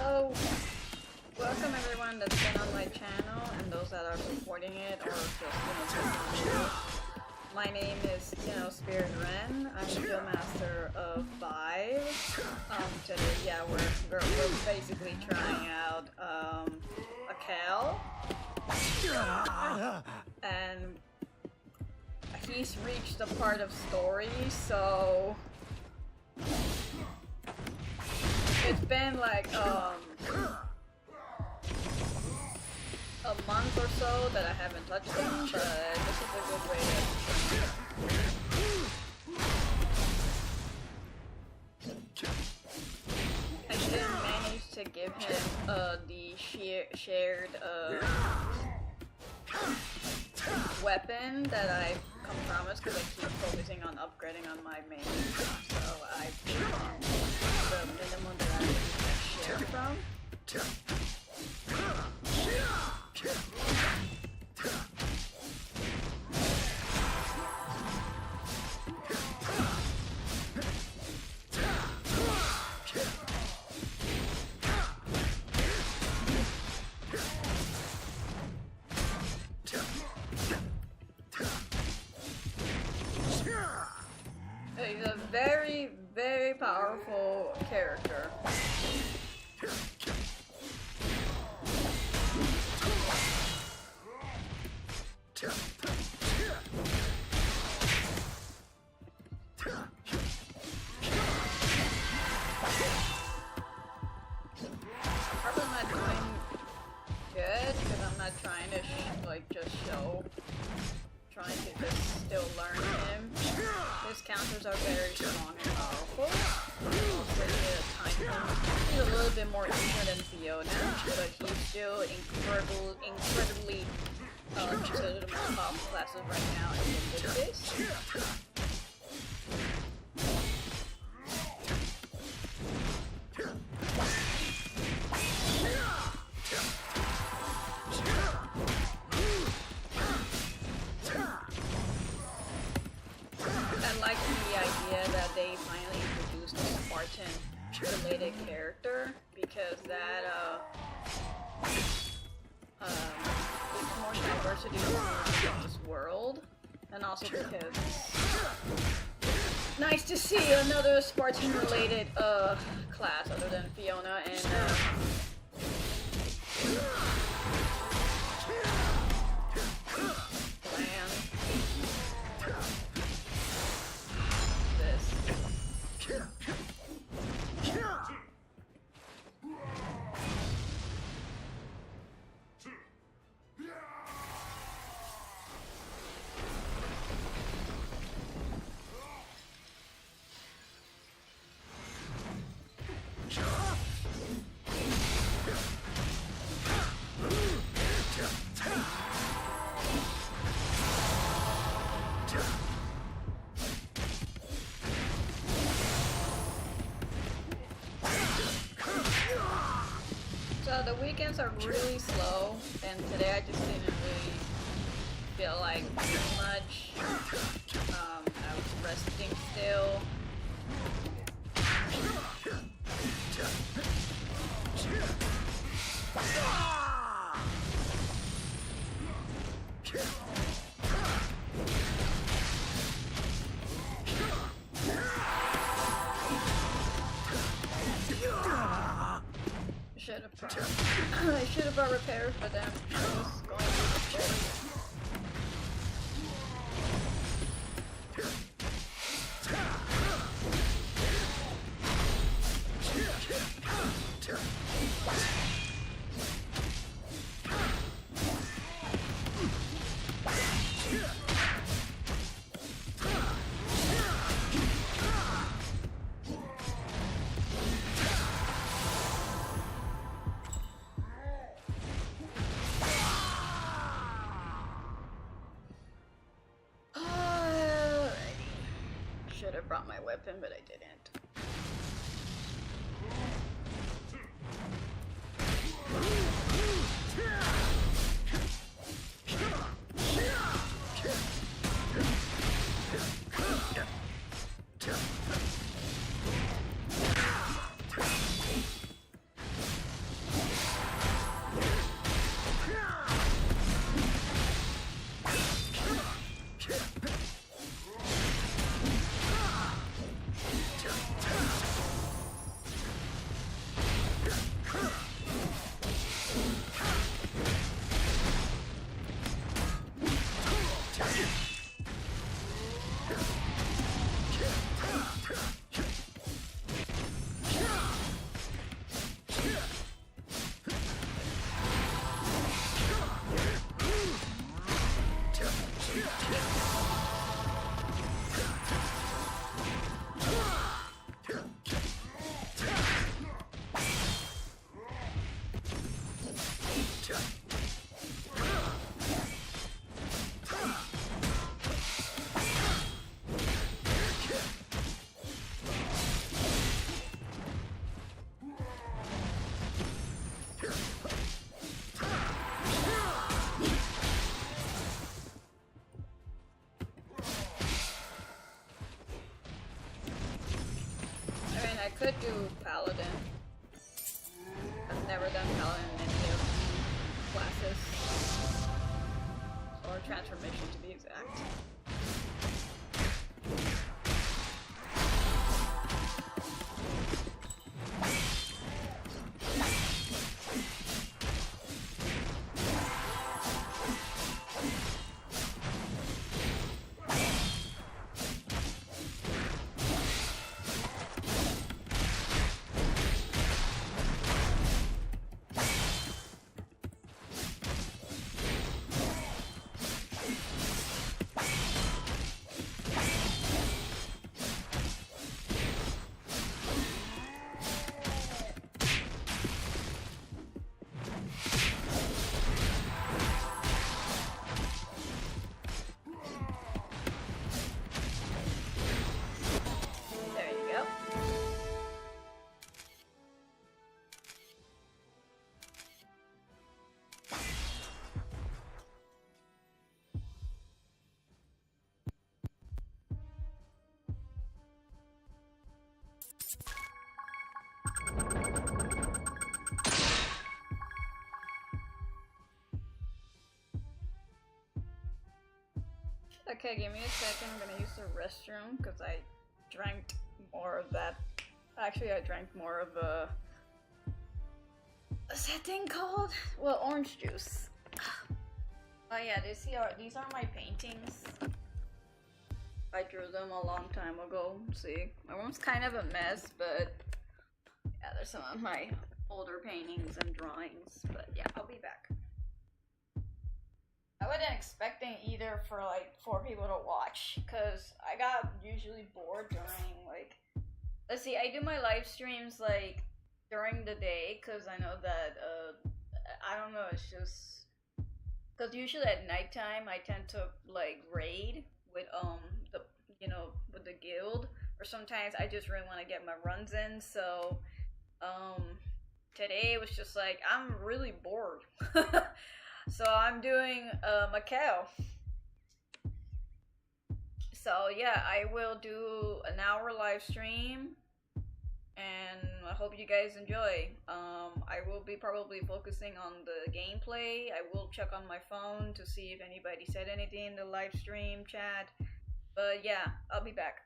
So, welcome everyone that's been on my channel and those that are supporting it or just, my name is, Spirit Ren. I'm the Guild Master of 5. Today, yeah, we're basically trying out, Achel. And he's reached a part of story, so it's been like a month or so that I haven't touched him, but this is a good way to. I didn't manage to give him the shared weapon that I promised because I keep focusing on upgrading on my main, so I put on the minimum that I can share from. He's a very, very powerful character. Probably not doing good because I'm not trying to just show. Trying to just still learn him. His counters are very strong and powerful. He's a little bit more easier than Fiona, but he's still incredibly considered the most powerful classes right now in Vindictus. I like the idea that they finally introduced a Spartan related character because that gives more diversity in this world, and also because it's nice to see another Spartan related class other than Fiona and So the weekends are really slow, and today I just didn't really feel like doing much. I was resting still. I should have brought repairs for them. I was going to repair. Should have brought my weapon, but I didn't. could do Paladin. I've never done Paladin in any of the classes. Or transformation to be exact. Okay, give me a second. I'm gonna use the restroom because I drank more of that. Actually, I drank more of what's that thing called? Well, orange juice. Oh yeah, these are my paintings. I drew them a long time ago. See, my room's kind of a mess, but yeah, there's some of my older paintings and drawings. But yeah, I'll be back. I wasn't expecting either for like 4 people to watch, because I got usually bored during like, let's see, I do my live streams like during the day, because I know that I don't know, it's just because usually at nighttime I tend to like raid with the with the guild, or sometimes I just really want to get my runs in. So today it was just like I'm really bored. So I'm doing Achel. So yeah, I will do an hour live stream, and I hope you guys enjoy. I will be probably focusing on the gameplay. I will check on my phone to see if anybody said anything in the live stream chat. But yeah, I'll be back.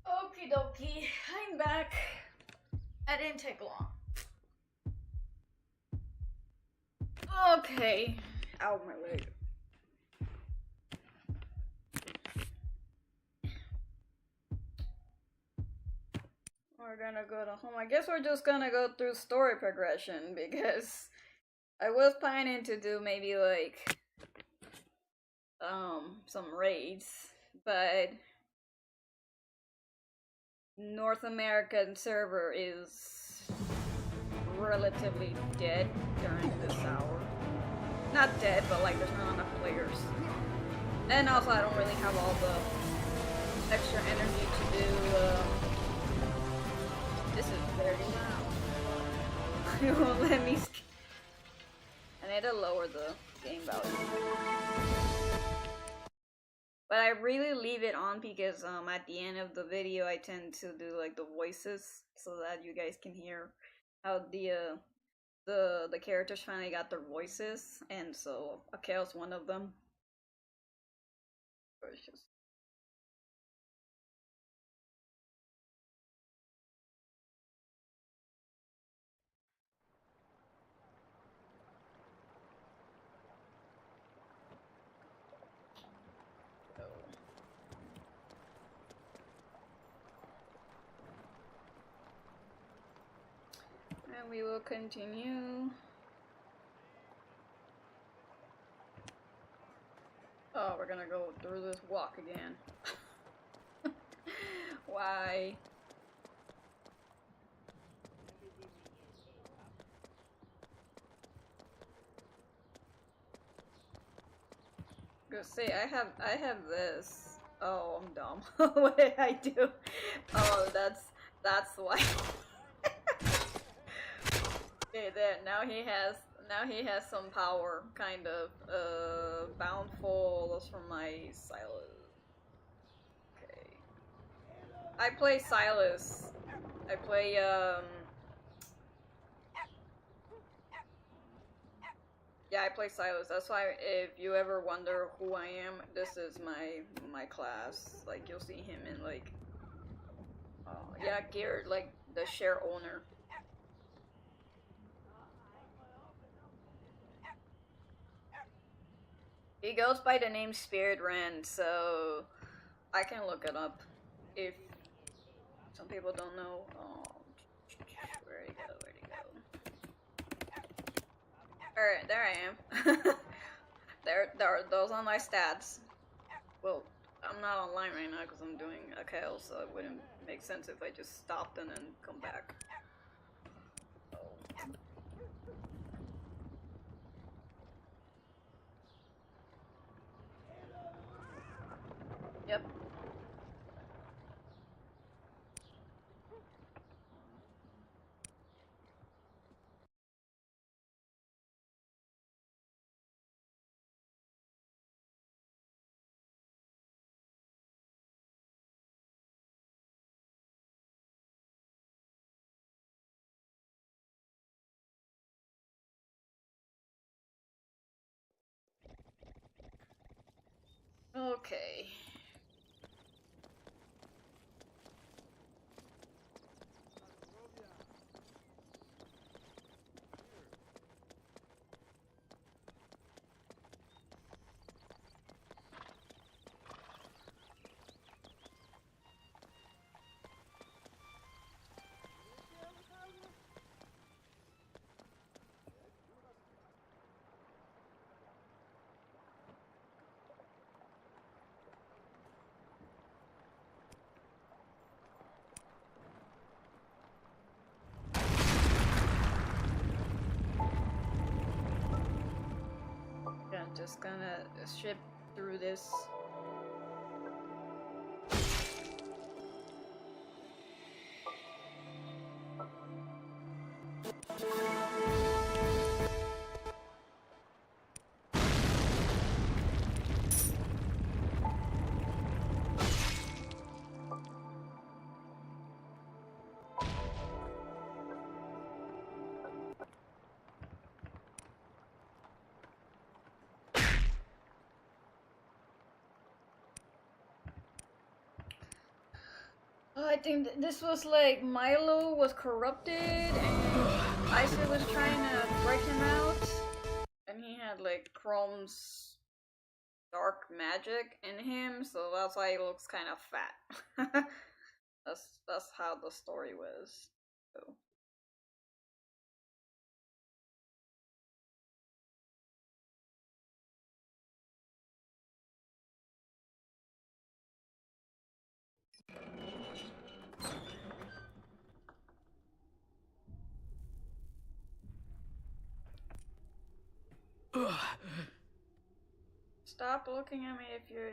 Okie dokie, I'm back. That didn't take long. Okay. Ow, my leg. We're gonna go to home. I guess we're just gonna go through story progression, because I was planning to do maybe like some raids, but North American server is relatively dead during this hour. Not dead, but like there's not enough players. And also I don't really have all the extra energy to do this is very loud. It won't let me I need to lower the game value. But I really leave it on because at the end of the video I tend to do like the voices so that you guys can hear how the characters finally got their voices, and so Achel's one of them. It's just And we will continue. Oh, we're gonna go through this walk again. Why? Go see, I have this. Oh, I'm dumb. What did I do? Oh, that's why. Okay, there. Now he has some power, kind of. Bountiful. Those from my Silas. Okay. I play Silas. I play Yeah, I play Silas. That's why if you ever wonder who I am, this is my class. Like you'll see him in like yeah, Gear, like the share owner. He goes by the name Spirit Rand, so I can look it up if some people don't know. Oh, where'd he go? Where'd he go? Alright, there I am. there are those on my stats. Well, I'm not online right now because I'm doing Achel, so it wouldn't make sense if I just stopped and then come back. Oh. Yep. Okay. I'm just gonna ship through this. I think this was like Milo was corrupted and Isaac was trying to break him out, and he had like Chrome's dark magic in him, so that's why he looks kind of fat. that's how the story was. So. Stop looking at me if you're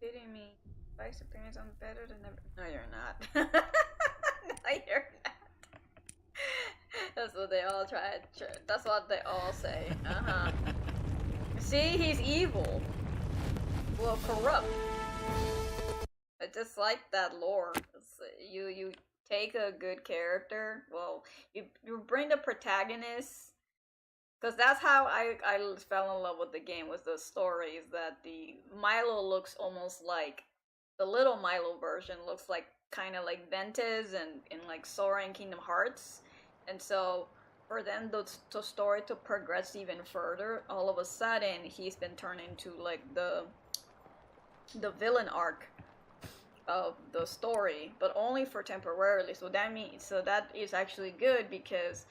pity me. Vice appearance, I'm better than ever. No, you're not. No, you're not. That's what they all try. That's what they all say. See, he's evil. Well, corrupt. I just like that lore. You take a good character. Well, you bring the protagonist. Because that's how I fell in love with the game, was the stories that the Milo looks almost like, the little Milo version looks like kind of like Ventus and in like Sora and Kingdom Hearts. And so for them the story to progress even further, all of a sudden he's been turned into like the villain arc of the story, but only for temporarily. So that is actually good, because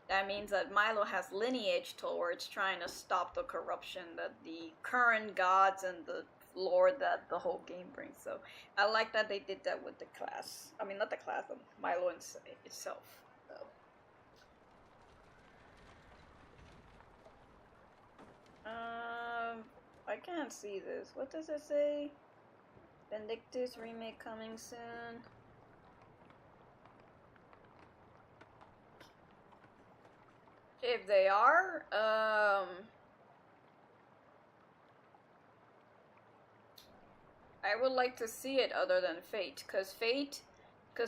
that means that Milo has lineage towards trying to stop the corruption that the current gods and the lore that the whole game brings. So I like that they did that with the class. I mean, not the class, but Milo itself. So. I can't see this. What does it say? Vindictus remake coming soon. If they are, I would like to see it other than Fate, because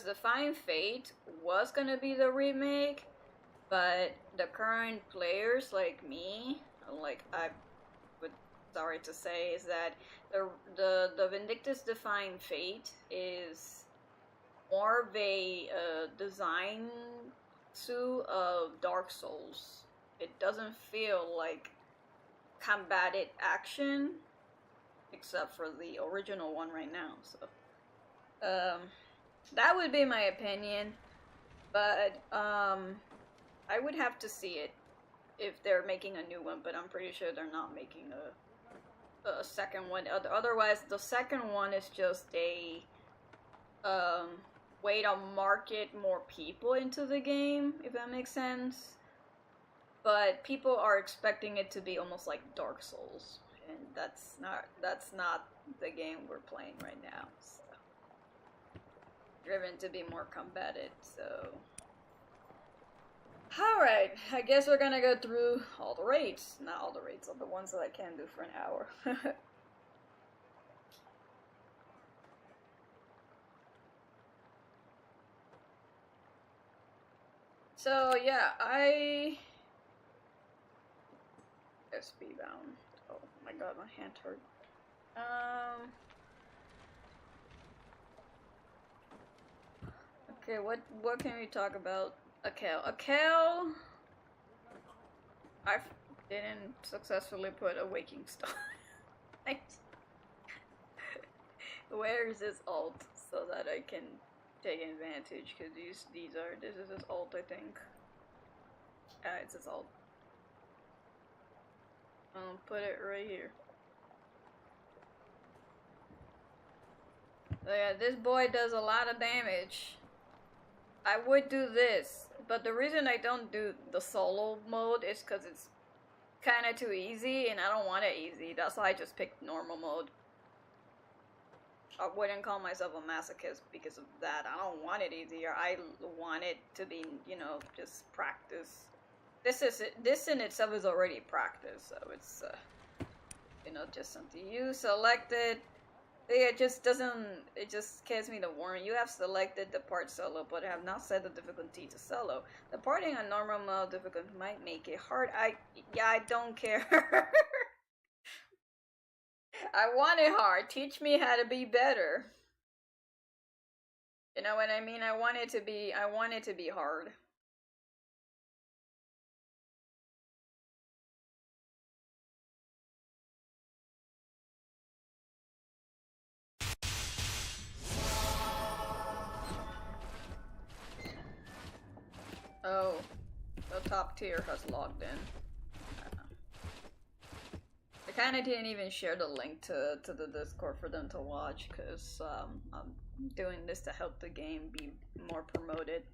Define Fate was gonna be the remake, but the current players like me, like I would sorry to say, is that the Vindictus Define Fate is more of a design to Dark Souls. It doesn't feel like combated action, except for the original one right now. So that would be my opinion, but I would have to see it if they're making a new one, but I'm pretty sure they're not making a second one. Otherwise, the second one is just a way to market more people into the game, if that makes sense. But people are expecting it to be almost like Dark Souls, and that's not the game we're playing right now. So. Driven to be more combated, so. Alright, I guess we're gonna go through all the raids. Not all the raids, all the ones that I can do for an hour. So, yeah, SP bound. Oh my god, my hand hurt. Okay, what can we talk about? Achel, I didn't successfully put a waking stone. Where is this alt so that I can take advantage? Because this is his alt, I think. It's his alt. I'll put it right here. So yeah, this boy does a lot of damage. I would do this, but the reason I don't do the solo mode is because it's kind of too easy, and I don't want it easy. That's why I just picked normal mode. I wouldn't call myself a masochist because of that. I don't want it easier. I want it to be, you know, just practice. This in itself is already practice, so it's, you know, just something you selected. It just scares me to warn you have selected the part solo, but have not set the difficulty to solo. The parting on normal mode difficulty might make it hard. I don't care. I want it hard. Teach me how to be better. You know what I mean? I want it to be hard. Oh, the top tier has logged in. I kind of didn't even share the link to the Discord for them to watch, because I'm doing this to help the game be more promoted.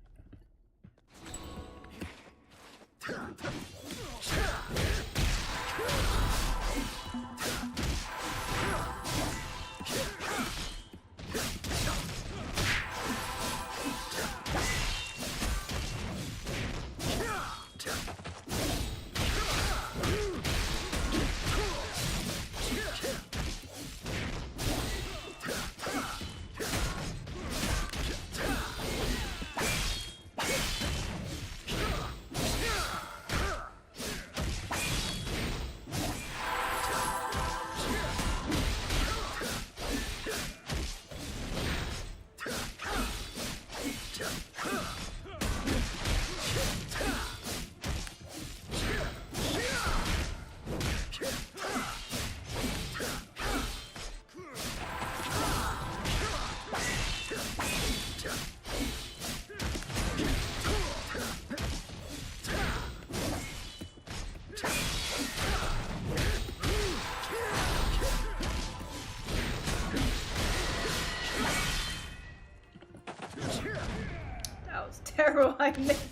was terrible. I missed.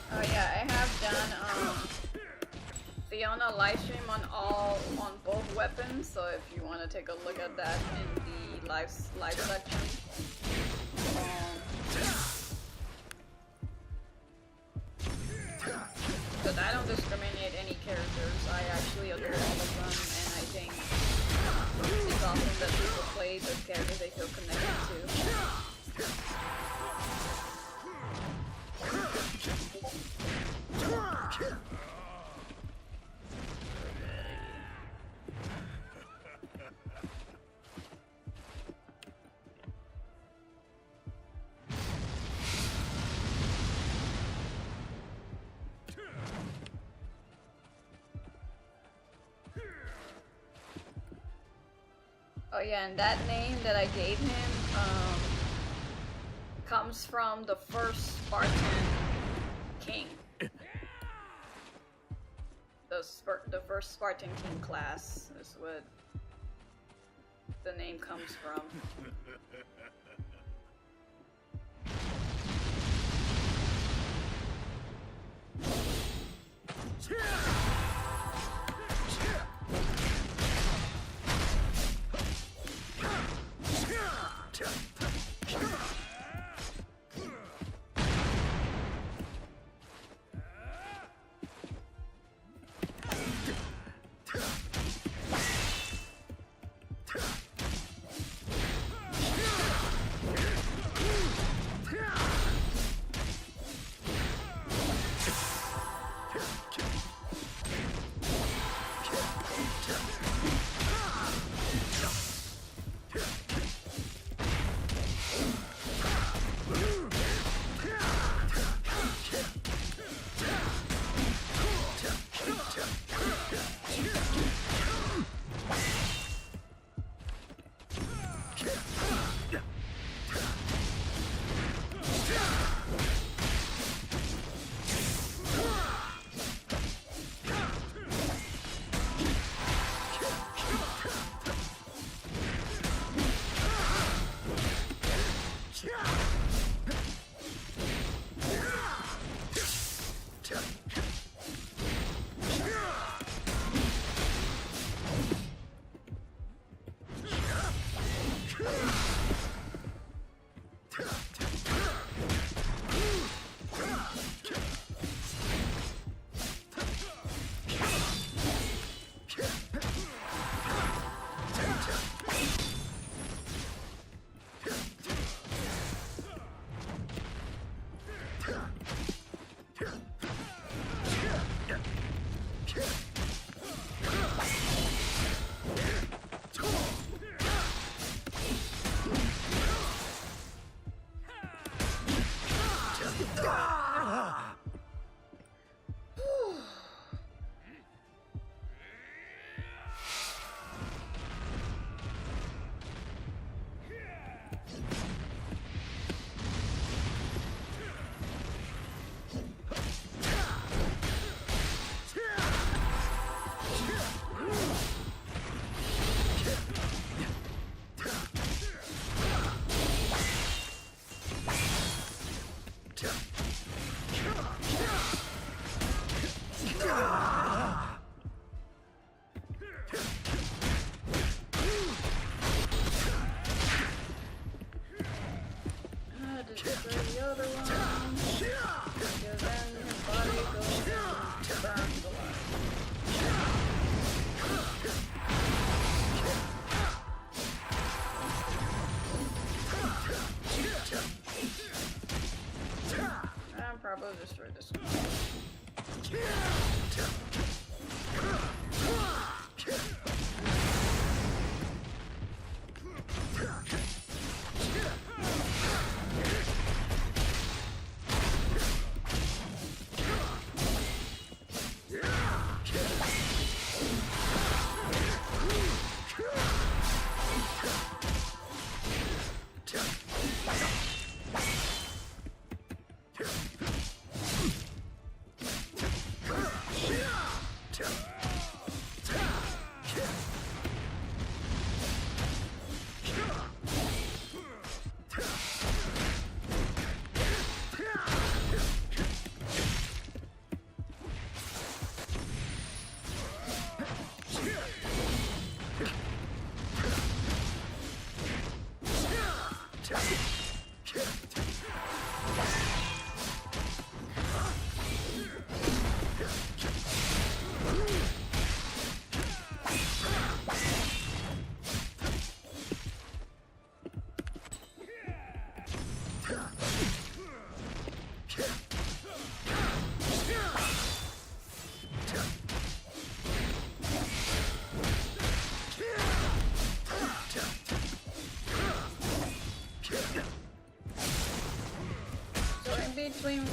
Oh yeah, I have done Fiona livestream on both weapons, so if you want to take a look at that in the live section. Because I don't discriminate any characters, I actually adore all of them, and I think it's awesome that people play the characters they feel connected to. Oh yeah, and that name that I gave him comes from the first Spartan king. The first Spartan king class is what the name comes from. Probably destroy this one.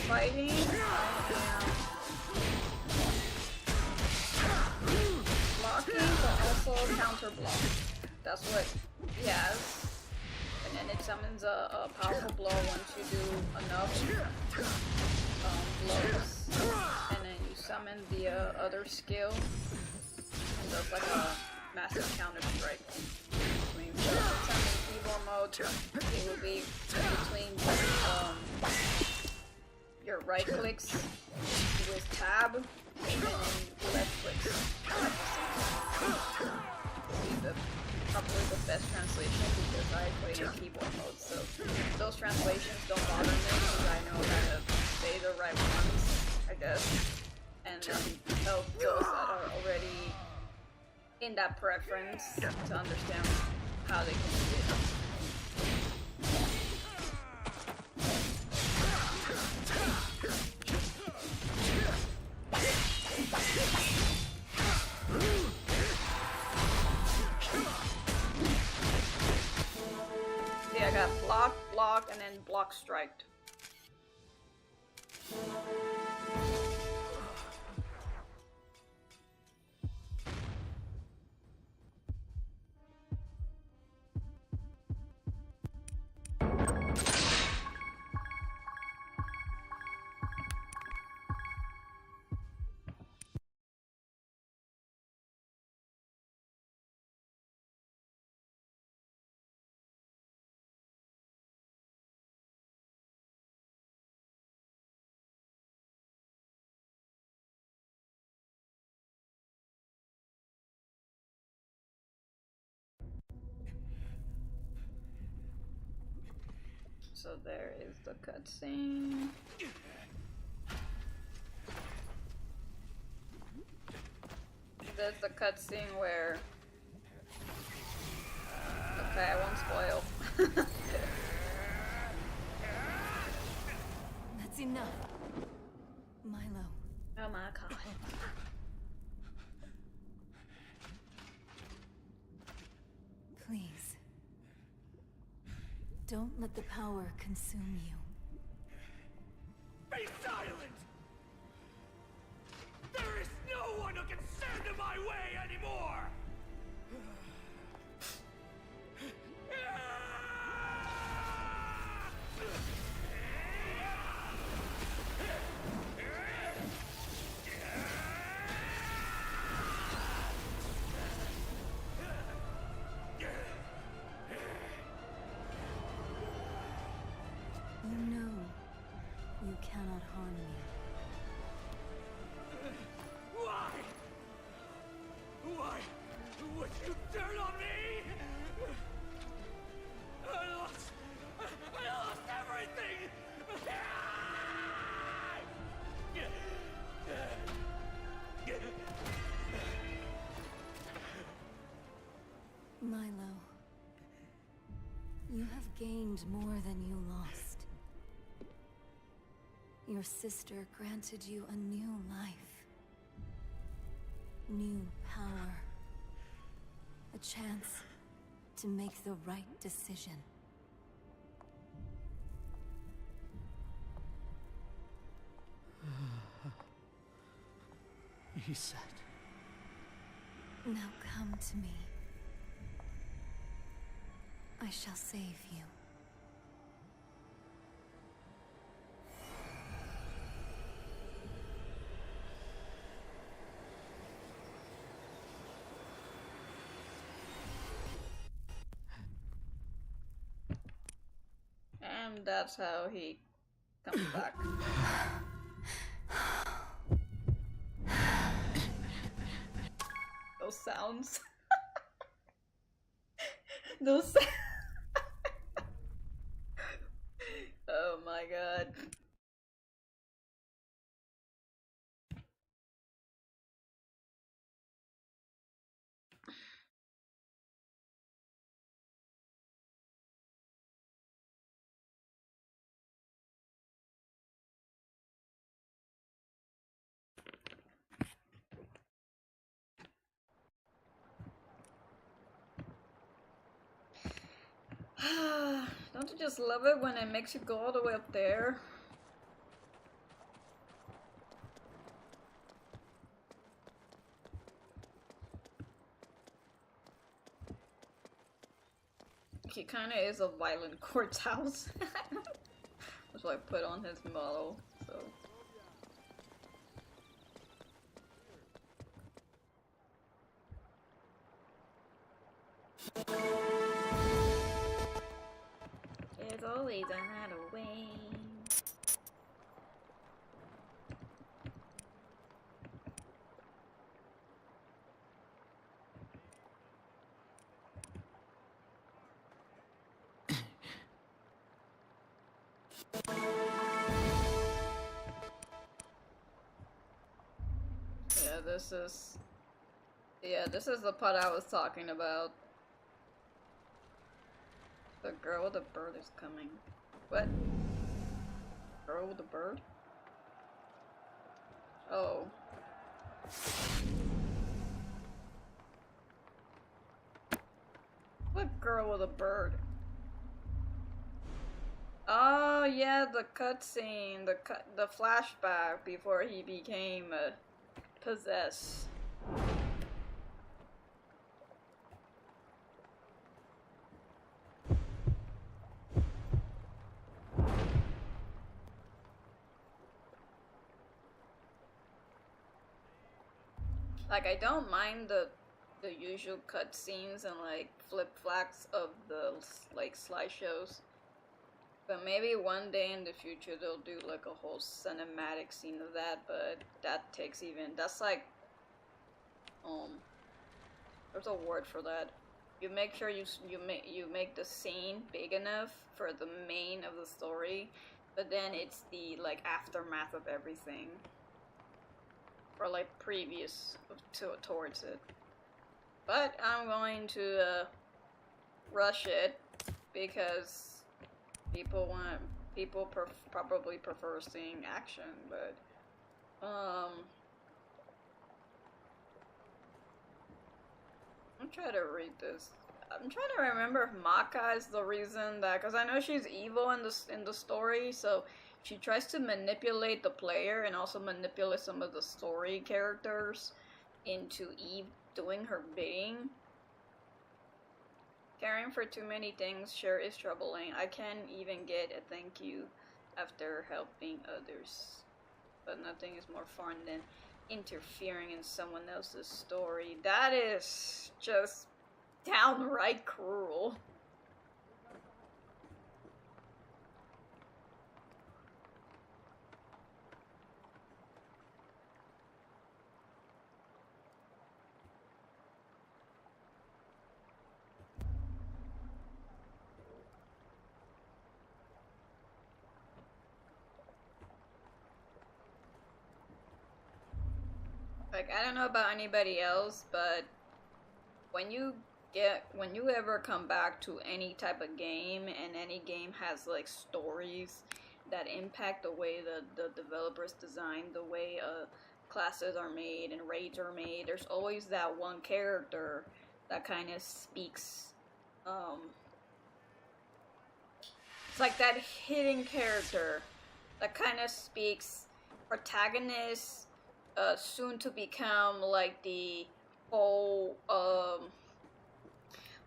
fighting, I am blocking, but also counter block. That's what he has. And then it summons a powerful blow once you do enough blows. And then you summon the other skill. And does like a massive counter strike. I mean, so sometimes in keyboard mode, it will be between your right clicks with tab and then left clicks. Probably the best translation because I play in keyboard mode, so those translations don't bother me because I know that they the right ones, I guess, and then help those that are already in that preference to understand how they can do it. I got block, block, and then block striked. So there is the cutscene. There's the cutscene where... Okay, I won't spoil. That's enough. Milo. Oh my god. Please. Don't let the power consume you. Be silent! There is no one who can stand in my way anymore! You know you cannot harm me. Why? Why would you turn on me? I lost everything! Milo, you have gained more than you lost. Your sister granted you a new life. New power. A chance to make the right decision. He said... Now come to me. I shall save you. And that's how he comes back. Those sounds. Those sounds. Oh my god. Don't you just love it when it makes you go all the way up there? he kind of is a violent courthouse. That's what I put on his model, so. There's always another way. This is the part I was talking about. The girl with the bird is coming. What? Girl with the bird? Oh. What girl with a bird? Oh yeah, the cutscene, the flashback before he became possessed. Like, I don't mind the usual cutscenes and like flip-flacks of the like slideshows, but maybe one day in the future they'll do like a whole cinematic scene of that. But that's like there's a word for that. You make sure you make the scene big enough for the main of the story, but then it's the like aftermath of everything. Or like previous towards it. But I'm going to rush it because people probably prefer seeing action, but I'm trying to read this. I'm trying to remember if Maka is the reason that, because I know she's evil in the story, so she tries to manipulate the player and also manipulate some of the story characters into Eve doing her bidding. Caring for too many things sure is troubling. I can't even get a thank you after helping others. But nothing is more fun than interfering in someone else's story. That is just downright cruel. Like, I don't know about anybody else, but when you ever come back to any type of game, and any game has like stories that impact the way the developers design the way classes are made and raids are made, there's always that one character that kind of speaks. It's like that hidden character that kind of speaks protagonist. Soon to become like the whole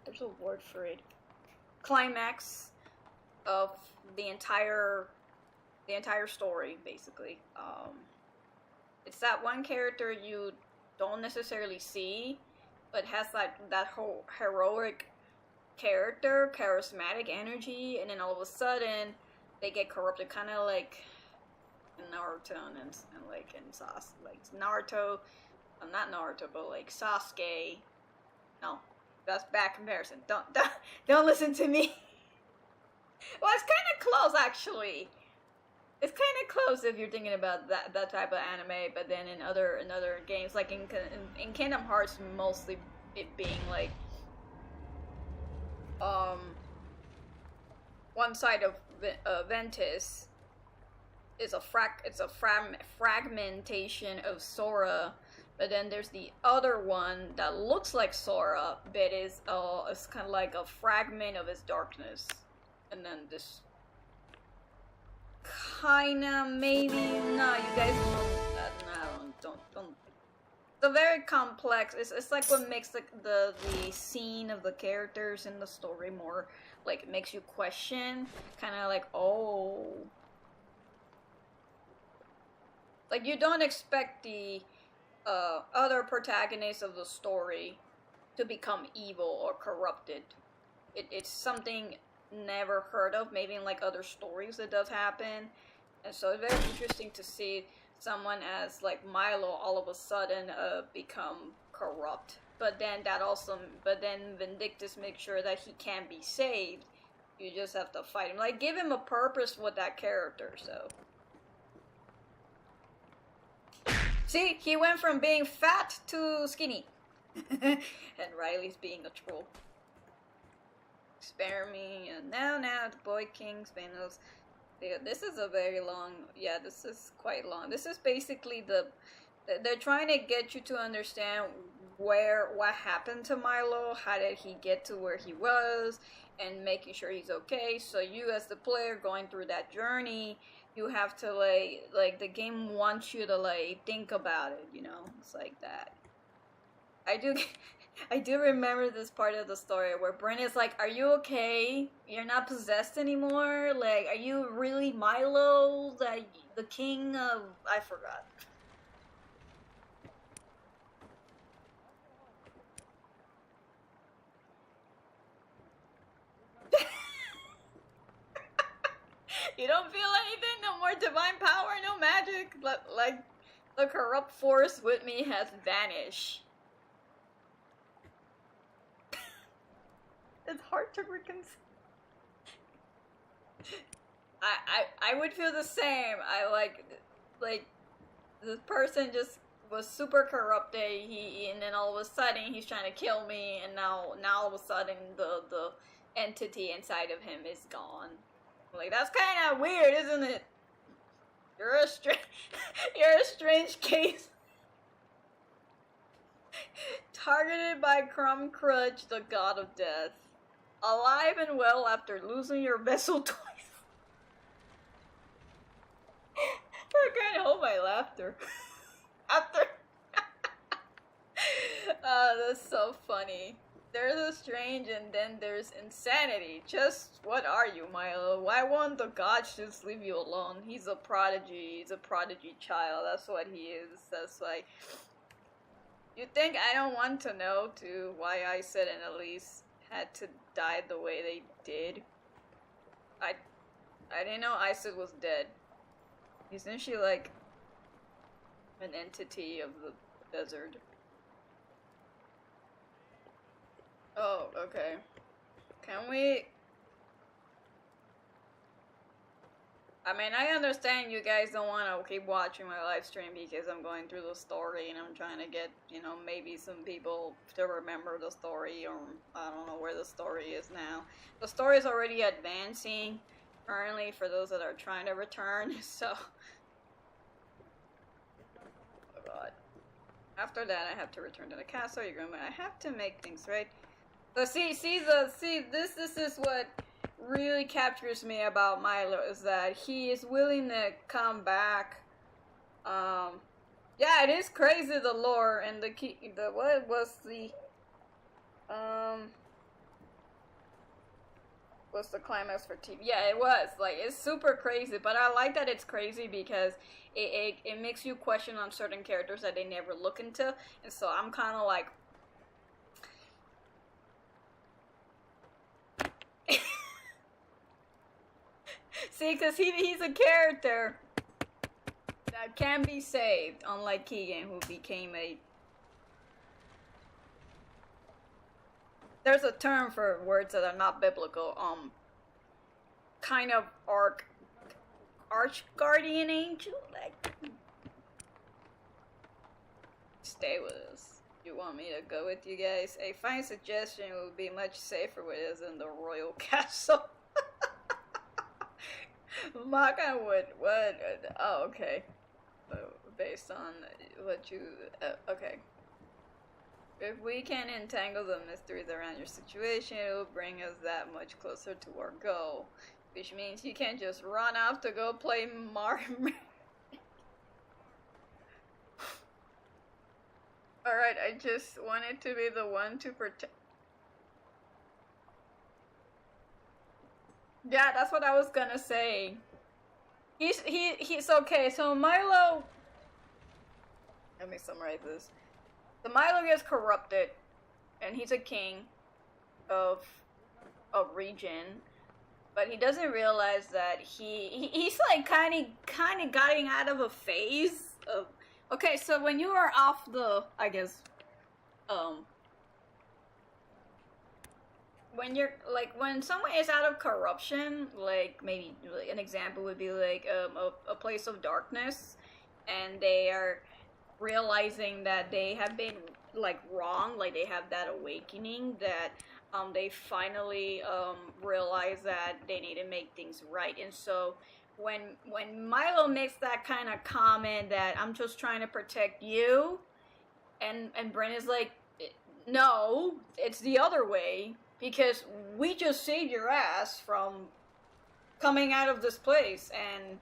there's a word for it, climax of the entire story, basically. It's that one character you don't necessarily see, but has that whole heroic character, charismatic energy, and then all of a sudden they get corrupted, kind of like Naruto and like in Naruto, not Naruto, but like Sasuke. No, that's bad comparison. Don't listen to me. Well, it's kind of close actually. It's kind of close if you're thinking about that type of anime, but then in other games, like in Kingdom Hearts, mostly it being like one side of Ventus is it's a fragmentation of Sora, but then there's the other one that looks like Sora, but is it's kind of like a fragment of his darkness, and then this kinda maybe no, you guys don't. It's a very complex. It's like what makes the scene of the characters in the story more like it makes you question, kind of like, oh, like you don't expect the other protagonists of the story to become evil or corrupted. It's something never heard of. Maybe in like other stories it does happen, and so it's very interesting to see someone as like Milo all of a sudden become corrupt. But then Vindictus makes sure that he can't be saved. You just have to fight him. Like, give him a purpose with that character, so. See, he went from being fat to skinny. And Riley's being a troll. Spare me, and now, the Boy King, Spanos. Yeah, this is a very long, yeah, this is quite long. This is basically they're trying to get you to understand what happened to Milo, how did he get to where he was, and making sure he's okay. So you as the player going through that journey, you have to like the game wants you to like think about it, you know. It's like that. I do remember this part of the story where Bryn is like, are you okay? You're not possessed anymore? Like, are you really Milo, the king of... I forgot. You don't feel anything? No more divine power? No magic? Like, the corrupt force with me has vanished. It's hard to reconcile. I would feel the same. I like this person just was super corrupted. And then all of a sudden he's trying to kill me, and now all of a sudden the entity inside of him is gone. Like, that's kind of weird, isn't it? You're a strange case. Targeted by Crumb Crutch, the god of death. Alive and well after losing your vessel twice. I can't hold my laughter. After. That's so funny. There's a strange and then there's insanity. Just what are you, Milo? Why won't the gods just leave you alone? He's a prodigy. He's a prodigy child. That's what he is. That's like... You think I don't want to know, too, why Isaac and Elise had to die the way they did? I didn't know Isaac was dead. Isn't she, like, an entity of the desert? Oh, okay. Can we... I mean, I understand you guys don't want to keep watching my live stream because I'm going through the story and I'm trying to get, you know, maybe some people to remember the story, or I don't know where the story is now. The story is already advancing currently for those that are trying to return, so... Oh god. After that, I have to return to the castle. You're going, I have to make things right. So this is what really captures me about Milo, is that he is willing to come back. Yeah, it is crazy, the lore and what was the what's the climax for TV? Yeah, it was like, it's super crazy, but I like that it's crazy because it makes you question on certain characters that they never look into, and so I'm kind of like. See, because he's a character that can be saved, unlike Keegan, who became a... There's a term for words that are not biblical, kind of arch guardian angel, like... Stay with us. You want me to go with you guys? A fine suggestion would be much safer with us in the royal castle. Maka would, what? Oh, okay. Based on what you, okay. If we can entangle the mysteries around your situation, it will bring us that much closer to our goal. Which means you can't just run off to go play Mario. Alright, I just wanted to be the one to protect. Yeah, that's what I was gonna say. He's okay. So Milo, let me summarize this. So Milo gets corrupted, and he's a king of a region, but he doesn't realize that he's like kind of getting out of a phase of. Okay, so when you are off the, I guess, when you're like when someone is out of corruption, like maybe like, an example would be like a place of darkness, and they are realizing that they have been like wrong, like they have that awakening that they finally realize that they need to make things right. And so when Milo makes that kind of comment that I'm just trying to protect you, and Brent is like, no, it's the other way, because we just saved your ass from coming out of this place, and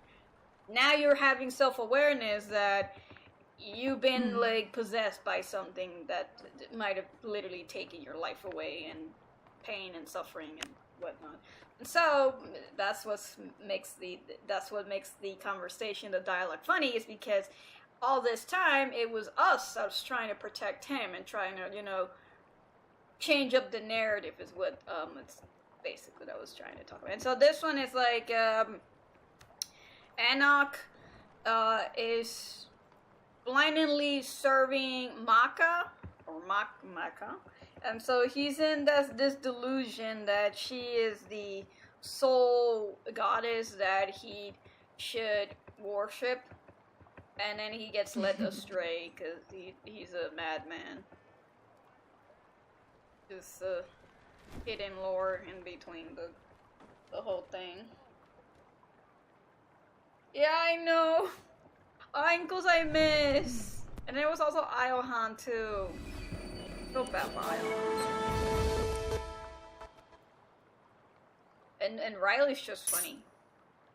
now you're having self-awareness that you've been like possessed by something that might have literally taken your life away, and pain and suffering and whatnot. And so that's what makes the conversation, the dialogue funny, is because all this time it was us that was trying to protect him and trying to, you know, change up the narrative is what it's basically what I was trying to talk about. And so this one is like Enoch is blindly serving Maka or Maka. So he's in this delusion that she is the sole goddess that he should worship, and then he gets led astray because he's a madman. Just hidden lore in between the whole thing. Yeah, I know. Ankles I miss. And there was also Iohan too. I feel bad for Iohan. And Riley's just funny.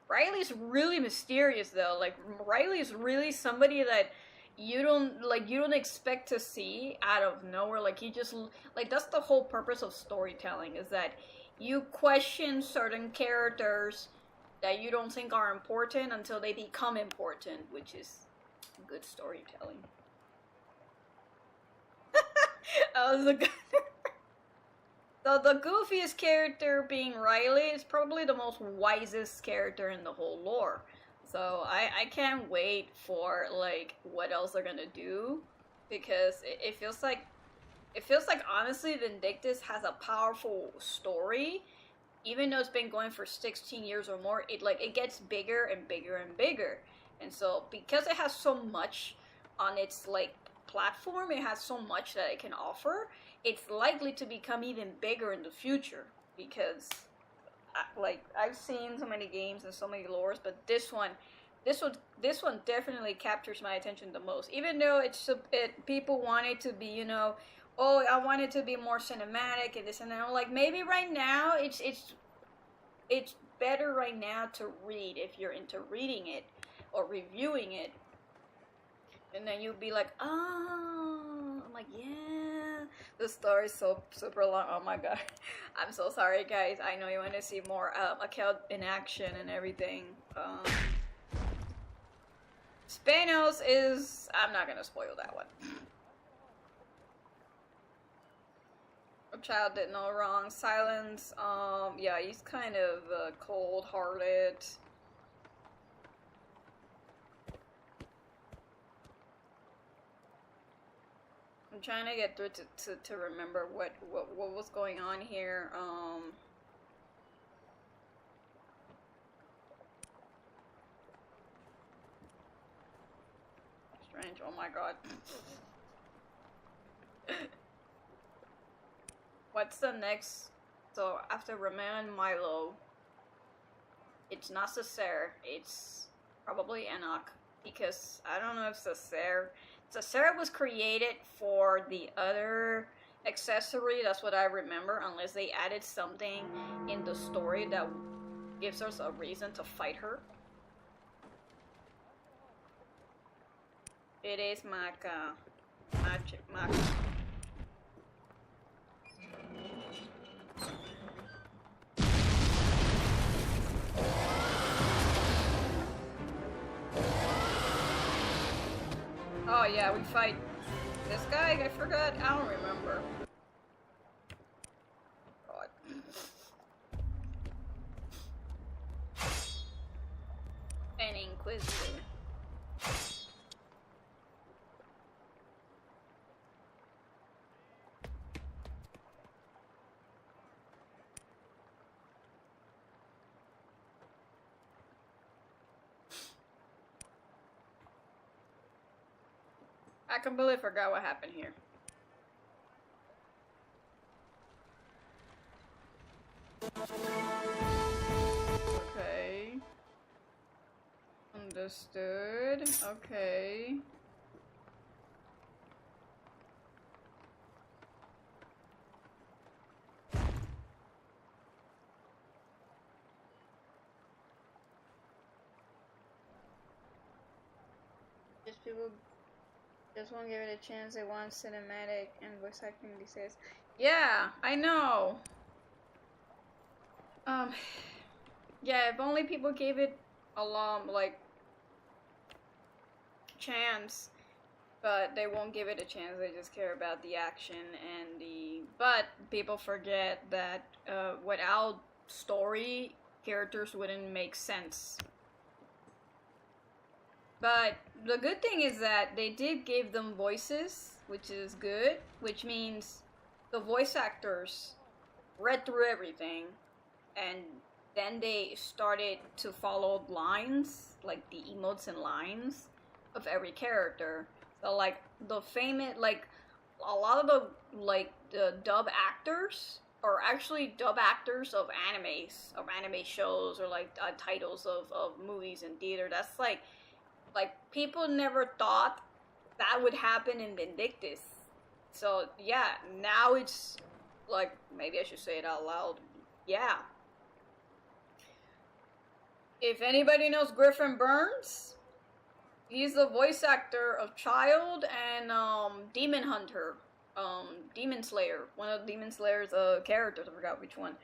Riley's really mysterious though. Like Riley's really somebody that you don't expect to see out of nowhere. Like he just like that's the whole purpose of storytelling, is that you question certain characters that you don't think are important until they become important, which is good storytelling. That was a good. So the goofiest character being Riley is probably the most wisest character in the whole lore. So I can't wait for like what else they're gonna do, because it feels like honestly Vindictus has a powerful story, even though it's been going for 16 years or more. It gets bigger and bigger and bigger, and so because it has so much on its like platform, it has so much that it can offer. It's likely to become even bigger in the future, because like I've seen so many games and so many lores, but this one definitely captures my attention the most. Even though people want it to be, you know, oh, I want it to be more cinematic and this and that. Like maybe right now it's better right now to read if you're into reading it or reviewing it, and then you'll be like, oh, I'm like, yeah, the story's so super long. Oh my god, I'm so sorry, guys. I know you want to see more Achel in action and everything. Spanos is, I'm not gonna spoil that one. A child did no wrong. Silence. Yeah, he's kind of cold-hearted. I'm trying to get through to remember what was going on here. Strange. Oh my god. What's the next? So after Roman and Milo, it's not Cesare. It's probably Enoch, because I don't know if Cesare was created for the other accessory. That's what I remember, unless they added something in the story that gives us a reason to fight her. It is Maka. Maka. Oh yeah, we fight this guy? I forgot. I don't remember. God. An Inquisitor. I completely forgot what happened here. Okay. Understood. Okay. Just people just won't give it a chance. They want cinematic and voice acting these days. Yeah, I know. Yeah, if only people gave it a like chance, but they won't give it a chance. They just care about the action and the. But people forget that without story, characters wouldn't make sense. But the good thing is that they did give them voices, which is good, which means the voice actors read through everything and then they started to follow lines, like the emotes and lines of every character. So like the famous, like a lot of the dub actors are actually dub actors of animes, of anime shows, or like titles of movies and theater. That's like people never thought that would happen in Vindictus. So yeah, now it's like, maybe I should say it out loud. Yeah. If anybody knows Griffin Burns, he's the voice actor of Child and Demon Hunter, Demon Slayer, one of Demon Slayer's characters. I forgot which one.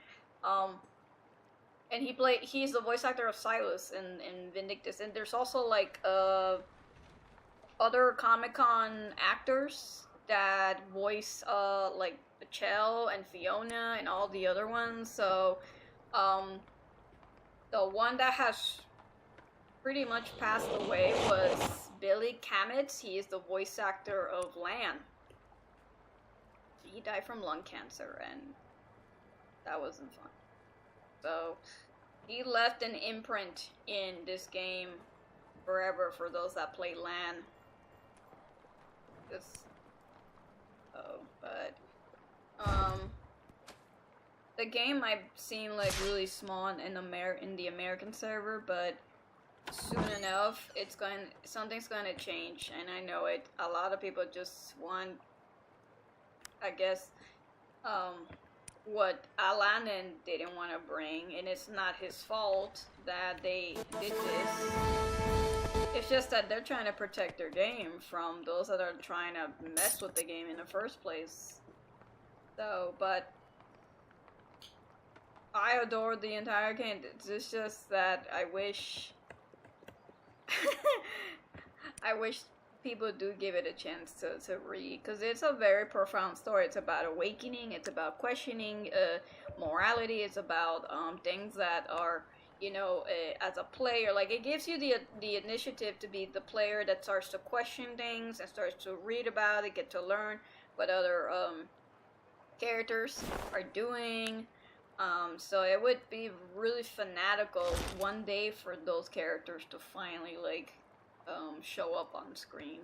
And he's the voice actor of Silas in Vindictus. And there's also like other Comic-Con actors that voice like Achel and Fiona and all the other ones. So the one that has pretty much passed away was Billy Kametz. He is the voice actor of Lan. He died from lung cancer, and that wasn't fun. So he left an imprint in this game forever for those that play Lan. The game I've seen like really small in the American server, but soon enough something's gonna change, and I know it. A lot of people just want, I guess, what Alanin didn't want to bring, and it's not his fault that they did this. It's just that they're trying to protect their game from those that are trying to mess with the game in the first place. So, but I adore the entire game. It's just that I wish I wish people do give it a chance to read, because it's a very profound story. It's about awakening, it's about questioning morality, it's about things that are, you know, as a player, like it gives you the initiative to be the player that starts to question things and starts to read about it, get to learn what other characters are doing. So it would be really fanatical one day for those characters to finally like show up on screen,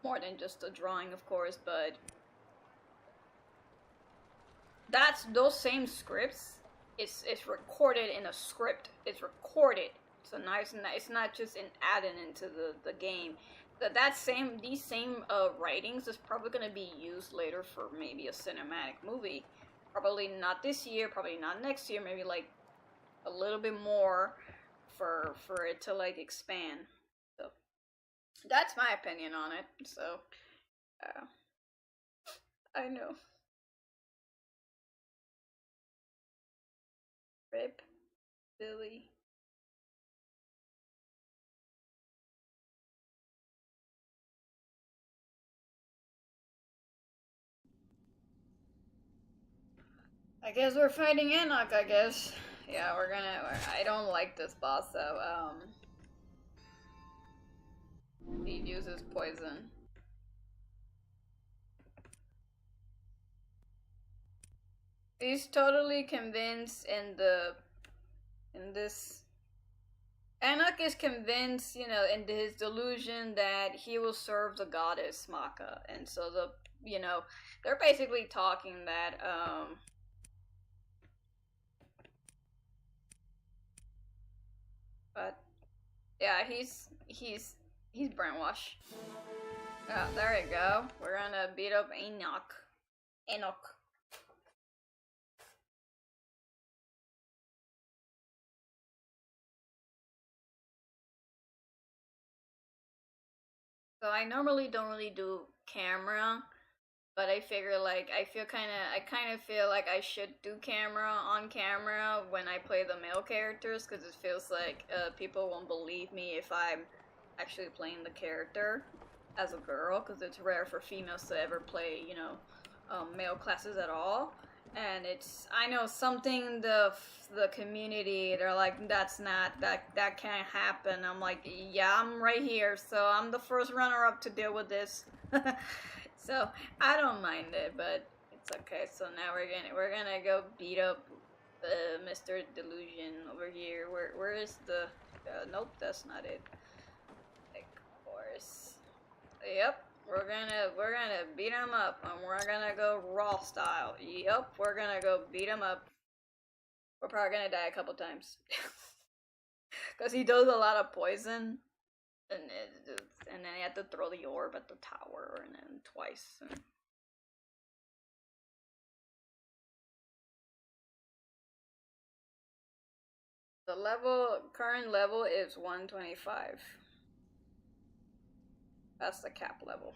more than just a drawing, of course. But that's those same scripts. It's recorded in a script. It's recorded. So nice. It's not just added into the game. These same writings is probably gonna be used later for maybe a cinematic movie. Probably not this year, probably not next year, maybe like a little bit more for it to like expand. So that's my opinion on it. So I know. Rip Billy. I guess we're fighting Enoch, I guess. Yeah, I don't like this boss, though. He uses poison. He's totally convinced in this. Enoch is convinced, you know, in his delusion that he will serve the goddess Maka, and so they're basically talking that, but yeah, he's brainwashed. Oh, there you go. We're gonna beat up Enoch. Enoch. So I normally don't really do camera, but I figure like I kind of feel like I should do camera on camera when I play the male characters, because it feels like people won't believe me if I'm actually playing the character as a girl, because it's rare for females to ever play, you know, male classes at all. And I know something the community, they're like, that can't happen. I'm like, yeah, I'm right here, so I'm the first runner-up to deal with this. So I don't mind it, but it's okay. So now we're gonna go beat up Mr. Delusion over here. Where is the nope, that's not it. Of course. Yep. We're gonna beat him up, and we're gonna go raw style. Yep, we're gonna go beat him up. We're probably gonna die a couple times. Because he does a lot of poison, and then he had to throw the orb at the tower, and then twice. And the current level is 125. That's the cap level.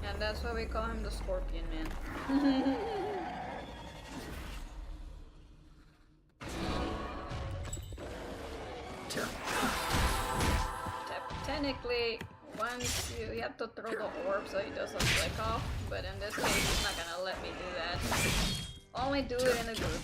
And that's why we call him the Scorpion Man. Technically, once you have to throw the orb so he doesn't flick off, but in this case he's not gonna let me do that. Only do it in a group.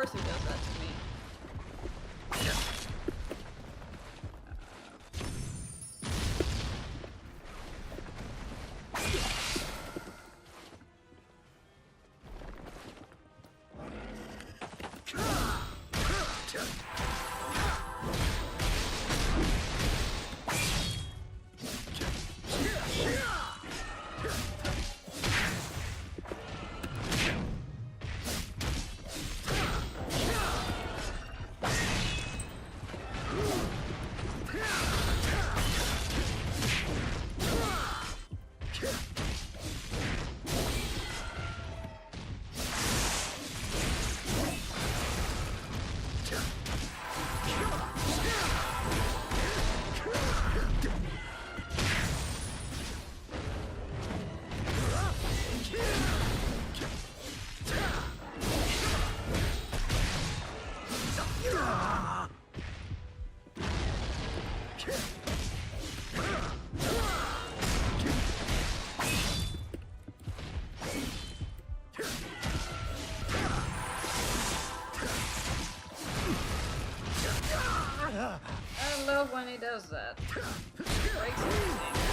course he does that to me. I love when he does that. Breaks everything.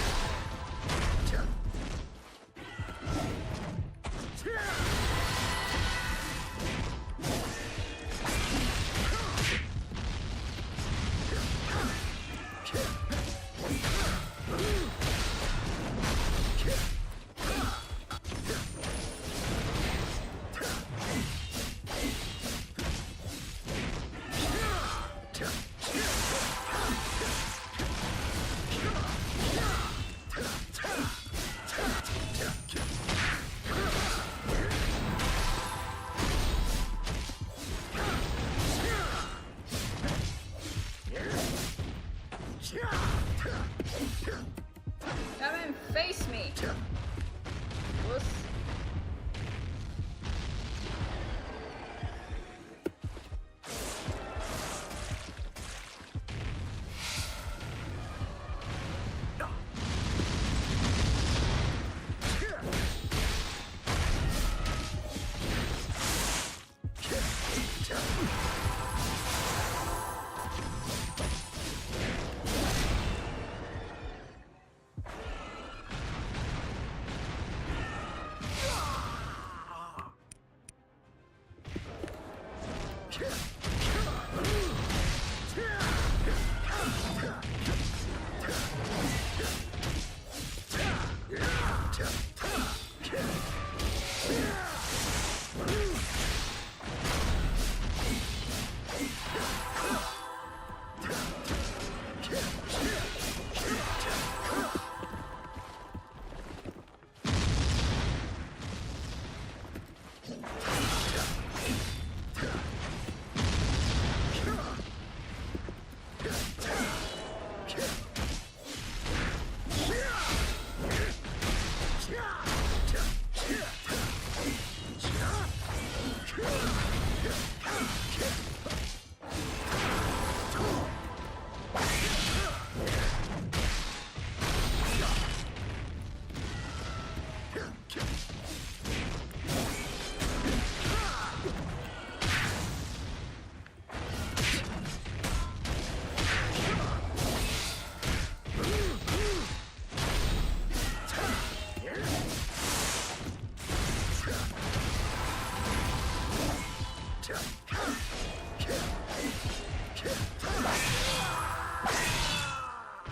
Come and face me! Wuss.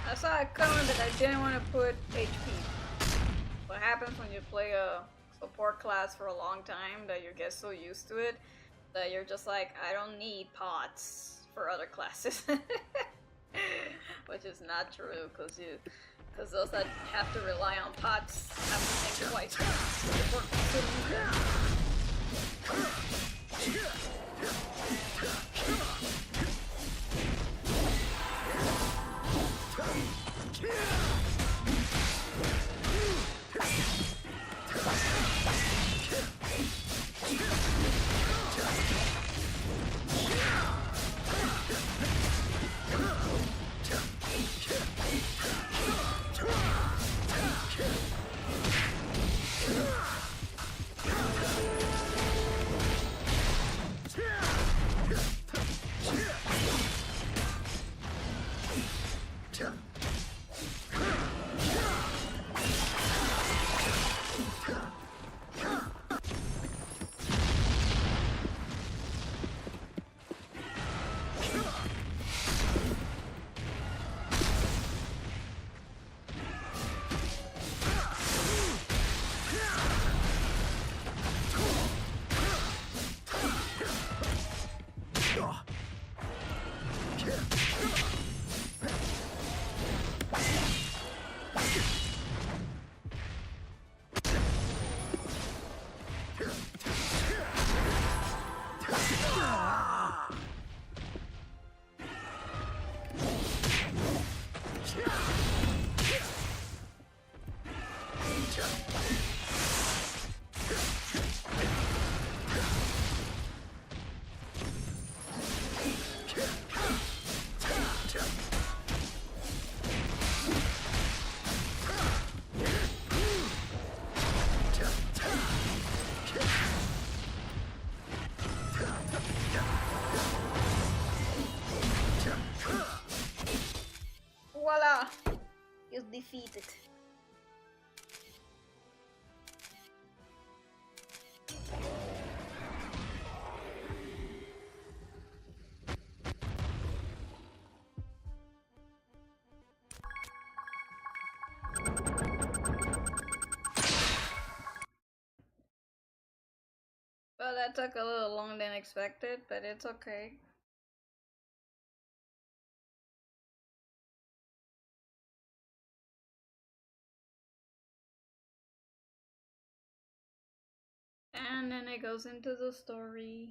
I saw it coming, but I didn't want to put HP. What happens when you play a support class for a long time that you get so used to it that you're just like, I don't need pots for other classes. Which is not true, because those that have to rely on pots have to think twice before consuming them. defeated. Well, that took a little longer than expected, but it's okay. And then it goes into the story.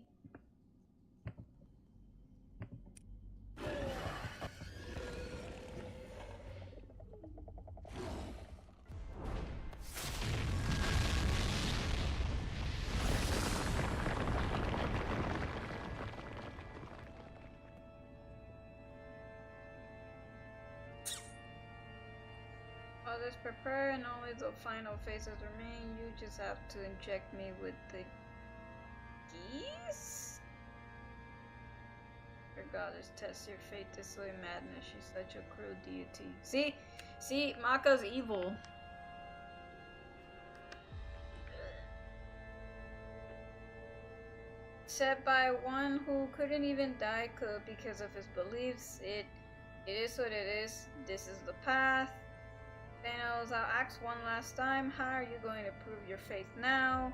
Others prepare and only the final phases remain. You just have to inject me with the geese? Your goddess tests your fate this way, madness. She's such a cruel deity. See, Maka's evil. Said by one who couldn't even die because of his beliefs. It is what it is. This is the path. Thanos, I'll ask one last time. How are you going to prove your faith now?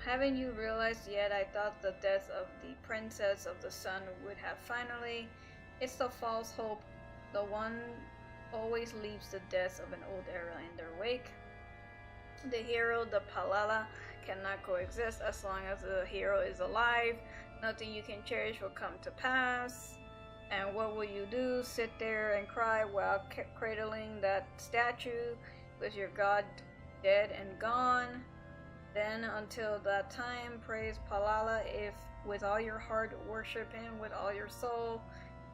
Haven't you realized yet? I thought the death of the Princess of the Sun would have finally. It's the false hope. The one always leaves the death of an old era in their wake. The hero, the Palala, cannot coexist as long as the hero is alive. Nothing you can cherish will come to pass. And what will you do? Sit there and cry while cradling that statue with your god dead and gone? Then until that time, praise Palala if with all your heart, worship him with all your soul.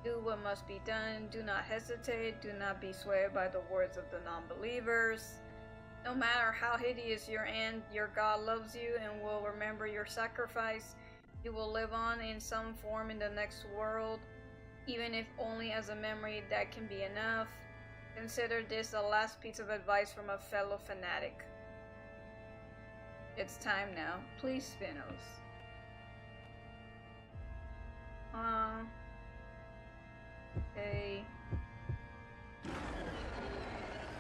Do what must be done. Do not hesitate. Do not be swayed by the words of the non-believers. No matter how hideous your end, your God loves you and will remember your sacrifice. You will live on in some form in the next world. Even if only as a memory, that can be enough. Consider this the last piece of advice from a fellow fanatic. It's time now. Please, Spinos. Okay.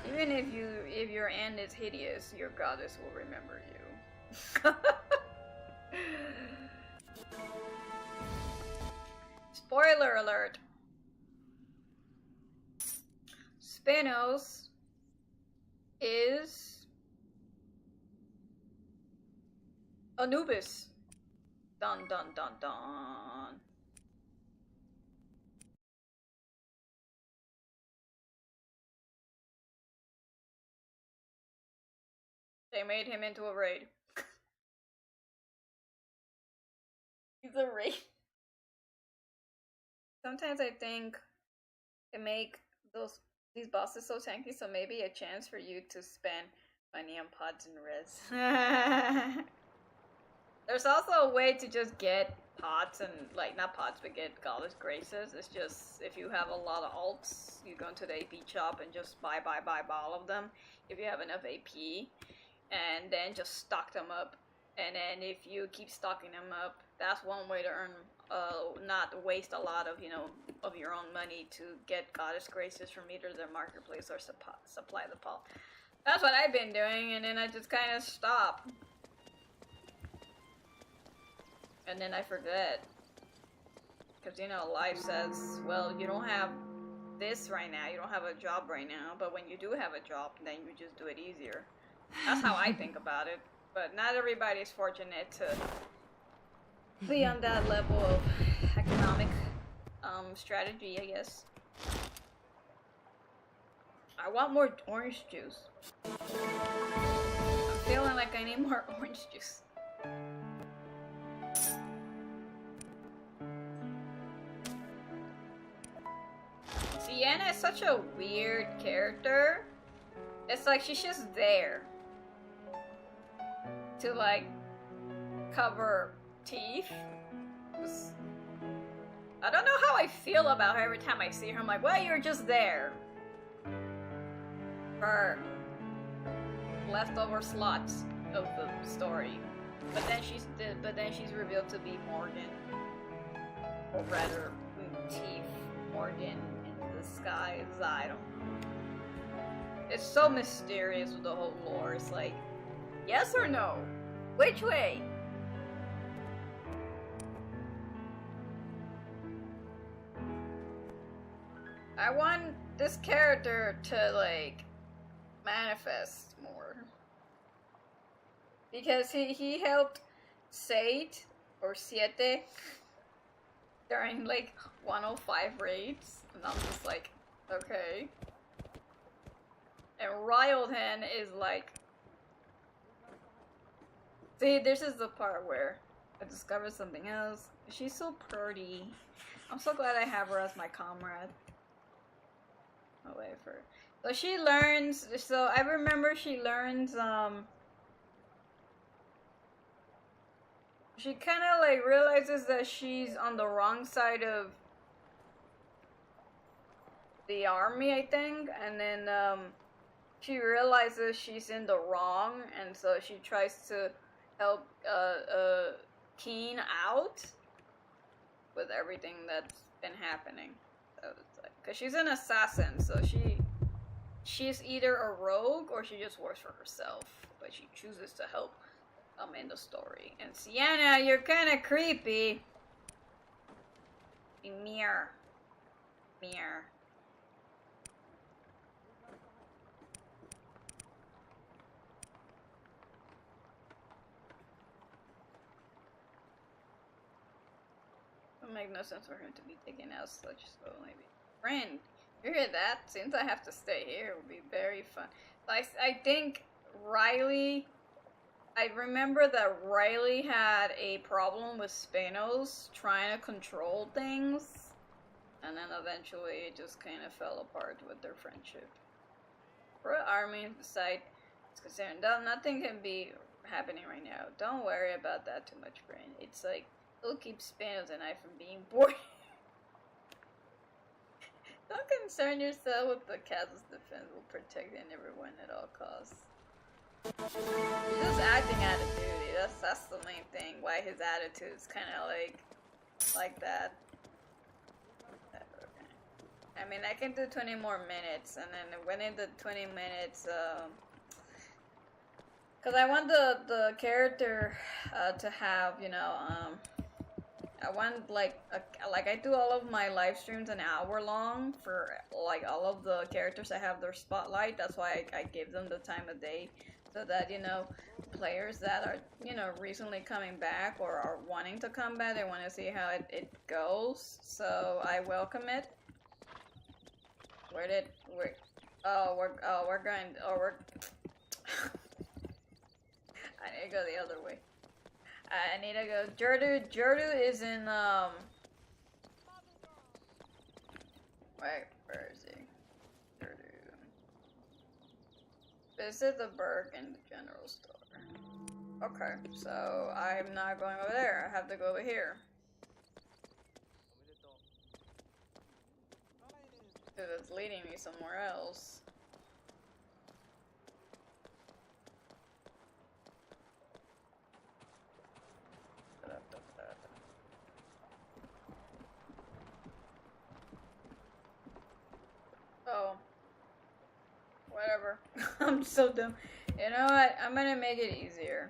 Even if your end is hideous, your goddess will remember you. Spoiler alert. Spinos is Anubis. Dun dun dun dun. They made him into a raid. He's a raid. Sometimes I think they make these bosses so tanky, so maybe a chance for you to spend money on pods and res. There's also a way to just get pods and, like, not pods, but get goddess graces. It's just, if you have a lot of alts, you go into the AP shop and just buy all of them if you have enough AP. And then just stock them up. And then if you keep stocking them up, that's one way to earn, not waste a lot of, of your own money to get goddess graces from either the marketplace or supply the pot. That's what I've been doing, and then I just kind of stop. And then I forget. Because, life says, well, you don't have this right now, you don't have a job right now, but when you do have a job, then you just do it easier. That's how I think about it. But not everybody is fortunate to be on that level of economic strategy, I guess. I want more orange juice. I'm feeling like I need more orange juice. Sienna is such a weird character. It's like she's just there to, like, cover teeth. I don't know how I feel about her every time I see her. I'm like, well, you're just there. her leftover slots of the story. But then she's revealed to be Morgan, or rather, Teeth Morgan in disguise. I don't know. It's so mysterious with the whole lore. It's like, yes or no? Which way? I want this character to, like, manifest more. Because he helped Sate, or Siete, during, like, 105 raids. And I'm just like, okay. And Ryelden is like... See, this is the part where I discovered something else. She's so pretty. I'm so glad I have her as my comrade. I'll wait for her. So she learns, so I remember she learns, she kind of like realizes that she's on the wrong side of the army, I think, and then, she realizes she's in the wrong, and so she tries to help, Keen out with everything that's been happening. So it's like, cause she's an assassin, so she's either a rogue or she just works for herself, but she chooses to help in the story. And Sienna, you're kind of creepy. Mirror. It would make no sense for him to be taken out such so maybe. Friend, you hear that? Since I have to stay here, it would be very fun. I think Riley... I remember that Riley had a problem with Spanos trying to control things. And then eventually it just kind of fell apart with their friendship. For army side is concerned, nothing can be happening right now. Don't worry about that too much, friend. It's like, it'll keep Spanos and I from being bored. Don't concern yourself with the castle's defense. Will protect everyone at all costs. He's just acting out of duty. That's the main thing. Why his attitude's kind of like that. Okay. I mean, I can do 20 more minutes, and then within the 20 minutes, cause I want the character to have, you know, I want like I do all of my live streams an hour long for like all of the characters that have their spotlight. That's why I give them the time of day. So that, you know, players that are, you know, recently coming back or are wanting to come back, they want to see how it goes. So I welcome it. We're going, I need to go the other way. I need to go, Jordu is in, wait, where is he? Visit the Berg in the general store. Okay, so I'm not going over there. I have to go over here. Because it's leading me somewhere else. Oh. Whatever. I'm so dumb. You know what? I'm gonna make it easier.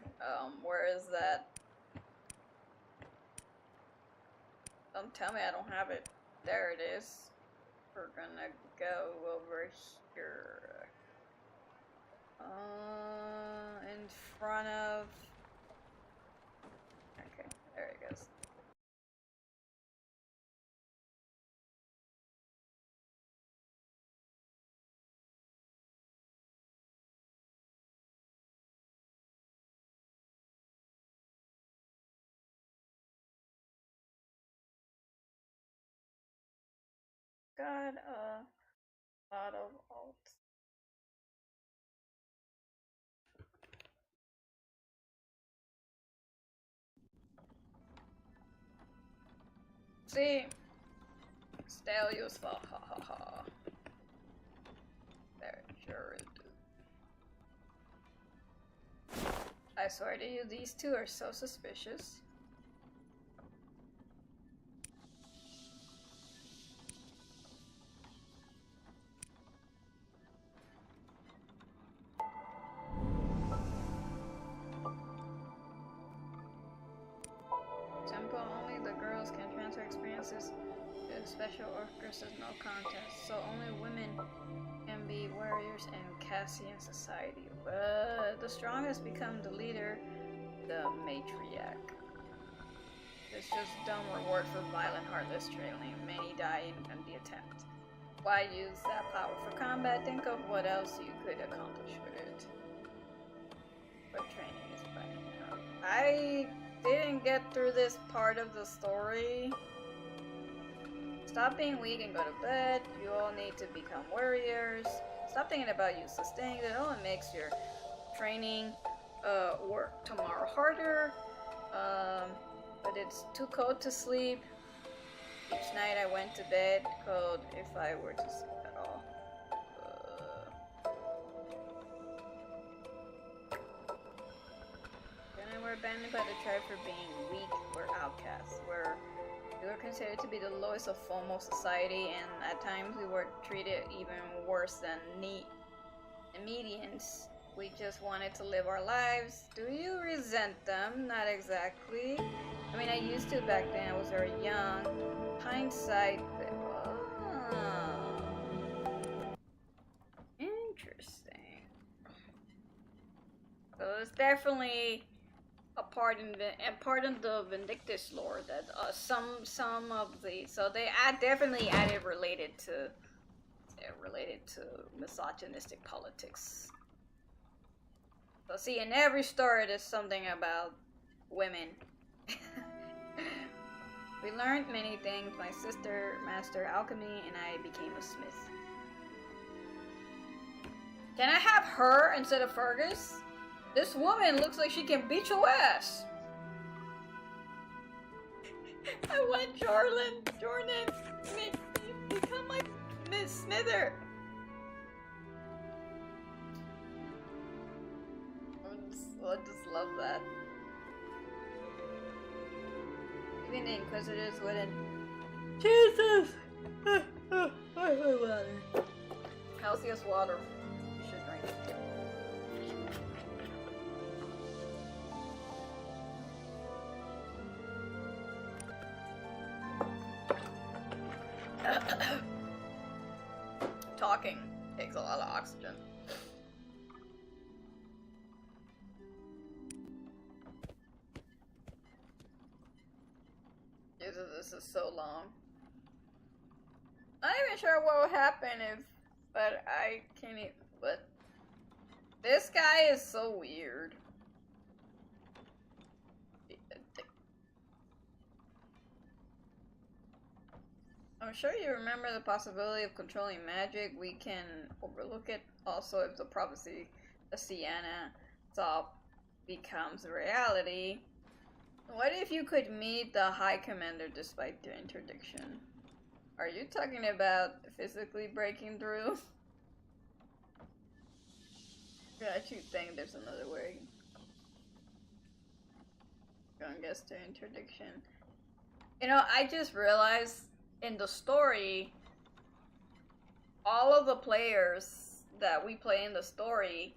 Where is that? Don't tell me I don't have it. There it is. We're gonna go over here. In front of... Okay, there it goes. Got a lot of alts. See? Still useful, ha ha ha. There, sure is. I swear to you, these two are so suspicious. Temple, only the girls can transfer experiences to special orchestras, no contest. So only women can be warriors in Cassian society. The strongest become the leader, the matriarch. It's just dumb reward for violent, heartless trailing. Many die in the attempt. Why use that power for combat? Think of what else you could accomplish with it. But training is plenty now. I didn't get through this part of the story. Stop being weak and go to bed. You all need to become warriors. Stop thinking about useless things. It only makes your training work tomorrow harder. But it's too cold to sleep. Each night I went to bed cold if I were to sleep at all. Then I were abandoned by the tribe for being weak or outcasts. We were considered to be the lowest of FOMO society, and at times we were treated even worse than medians. We just wanted to live our lives. Do you resent them? Not exactly. I mean, I used to back then. I was very young. Hindsight. Interesting. So it's definitely a part in the Vindictus lore that some of the they definitely added related to misogynistic politics. So see, in every story there's something about women. We learned many things. My sister mastered alchemy and I became a smith. Can I have her instead of Fergus? This woman looks like she can beat your ass. I want Jordan, become my Miss Smither. I just love that. Even the Inquisitors wouldn't. Jesus! I want water. Healthiest water. You should drink it. Talking takes a lot of oxygen. Jesus, this is so long. I'm not even sure what will happen but I can't even, but this guy is so weird. I'm sure you remember the possibility of controlling magic. We can overlook it also if the prophecy that Sienna saw becomes reality. What if you could meet the High Commander despite their interdiction? Are you talking about physically breaking through? I actually think there's another way. I guess the interdiction. You know, I just realized in the story, all of the players that we play in the story,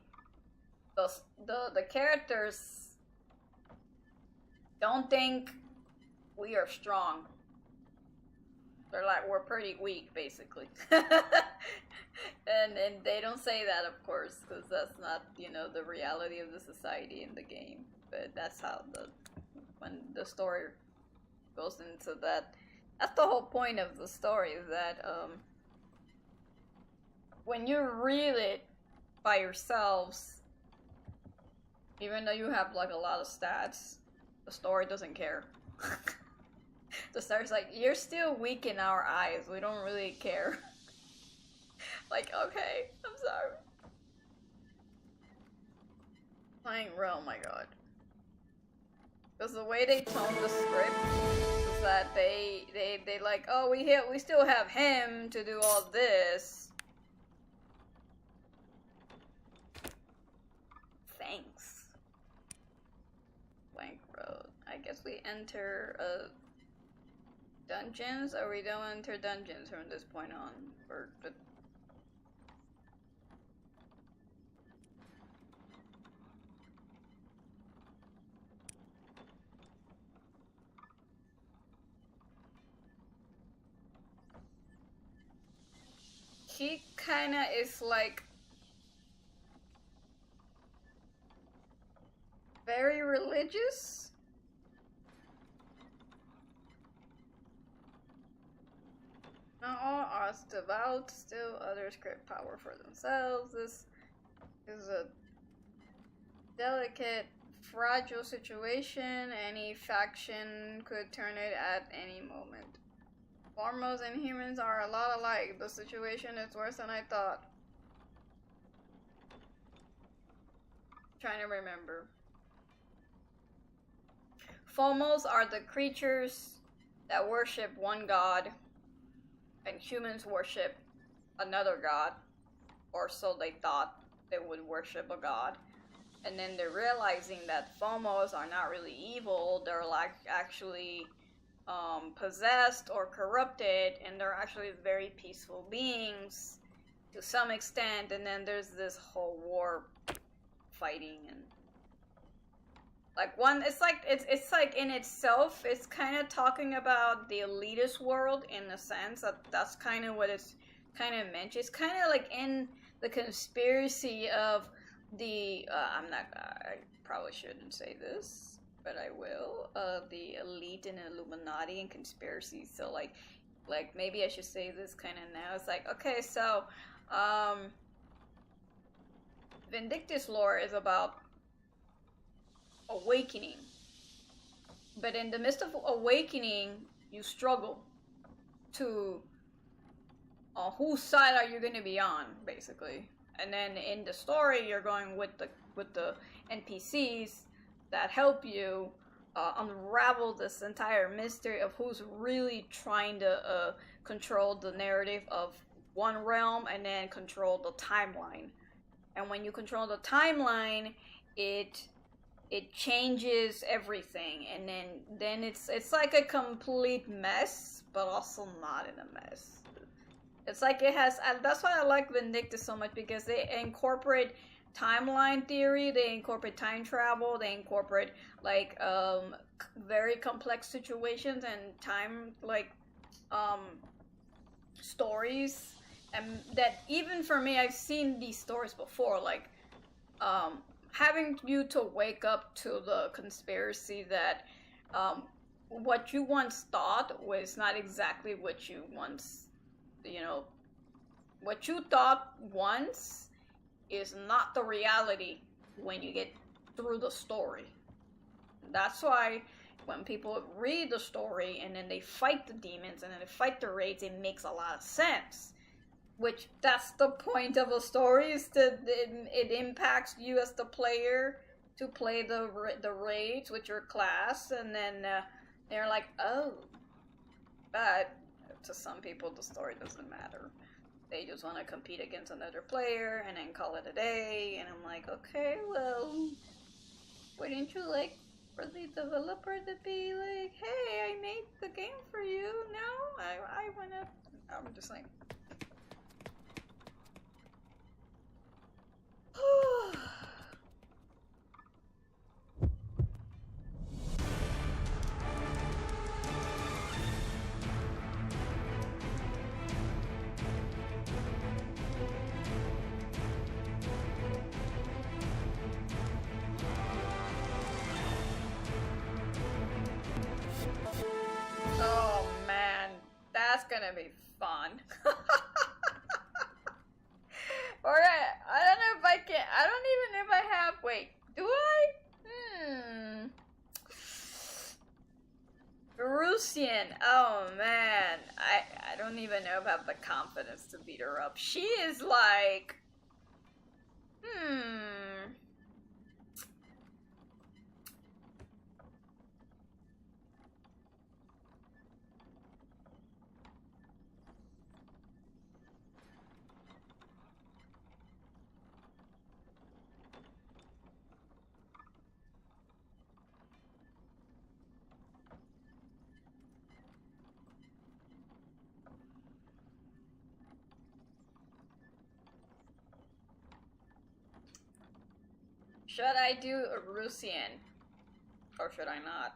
the characters don't think we are strong. They're like, we're pretty weak, basically. and they don't say that, of course, because that's not, you know, the reality of the society in the game. But that's how when the story goes into that. That's the whole point of the story, is that when you read it by yourselves, even though you have like a lot of stats, the story doesn't care. The story's like, you're still weak in our eyes, we don't really care. Like, okay, I'm sorry. Playing oh my god. Because the way they tone the script is that they like, oh, we still have him to do all this. Thanks. I guess we enter dungeons, or we don't enter dungeons from this point on. Or the he kinda is like very religious. Not all are devout, still others crave power for themselves. This is a delicate, fragile situation. Any faction could turn it at any moment. Foremost and humans are a lot alike. The situation is worse than I thought. Trying to remember. Foremost are the creatures that worship one god, and humans worship another god, or so they thought they would worship a god. And then they're realizing that Foremost are not really evil, they're like actually possessed or corrupted, and they're actually very peaceful beings to some extent. And then there's this whole war fighting, and like one, it's like in itself, it's kind of talking about the elitist world in the sense that that's kind of what it's kind of meant. It's kind of like in the conspiracy of the I probably shouldn't say this, but I will. The elite and Illuminati and conspiracy. So like maybe I should say this kind of now. It's like, okay, so Vindictus lore is about awakening, but in the midst of awakening, you struggle to whose side are you going to be on, basically. And then in the story, you're going with the NPCs that help you unravel this entire mystery of who's really trying to control the narrative of one realm and then control the timeline. And when you control the timeline, it changes everything, and then it's like a complete mess, but also not in a mess. It's like it has, that's why I like Vindictus so much, because they incorporate timeline theory, they incorporate time travel, they incorporate like very complex situations and time like stories, and that even for me, I've seen these stories before, like having you to wake up to the conspiracy that what you once thought was not exactly what you once, what you thought once is not the reality when you get through the story. That's why when people read the story and then they fight the demons and then they fight the raids, it makes a lot of sense. Which, that's the point of a story, is that it impacts you as the player to play the raids with your class, and then they're like, oh. But to some people, the story doesn't matter. They just want to compete against another player and then call it a day, and I'm like, okay, well, wouldn't you like for the developer to be like, hey, I made the game for you, no? I wanna, I'm just like, oh man, that's gonna be fun. Alright, I don't know if I can, I don't even know if I have, wait, do I? Verusian, oh man, I don't even know if I have the confidence to beat her up. She is like, Should I do a Russian? Or should I not?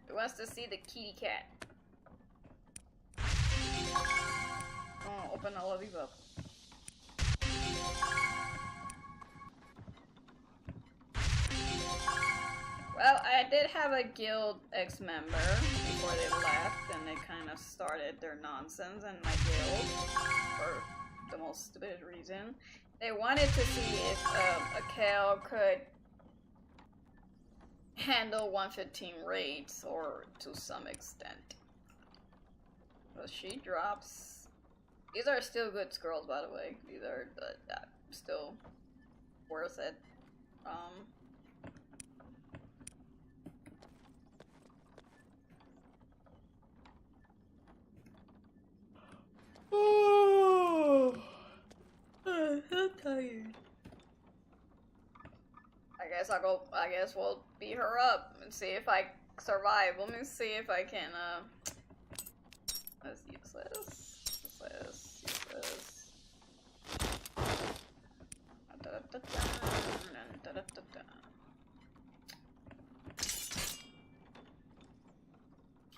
Who wants to see the kitty cat? Oh, open all of these up. Well, I did have a guild ex-member before they left, and they kind of started their nonsense in my guild for the most stupid reason. They wanted to see if Achel could handle 115 raids, or to some extent. Well, she drops. These are still good scrolls, by the way. These are still worth it. Oh, I'm so tired. I guess we'll beat her up and see if I survive. Let me see if I can, let's use this. Let's use this.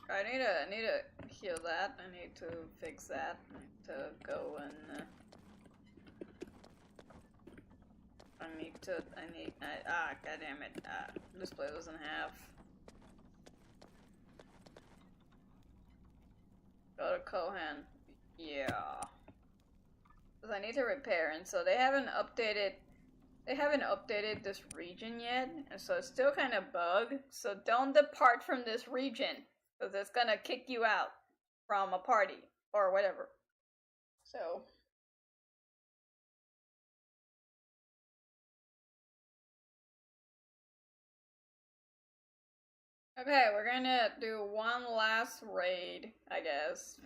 I need to heal that. I need to fix that. I need to go and, god damn it. This play doesn't have. Go to Kohan. Yeah. Because I need to repair, and so they haven't updated this region yet, and so it's still kind of bugged. So don't depart from this region, because it's gonna kick you out from a party or whatever. So okay, we're gonna do one last raid, I guess.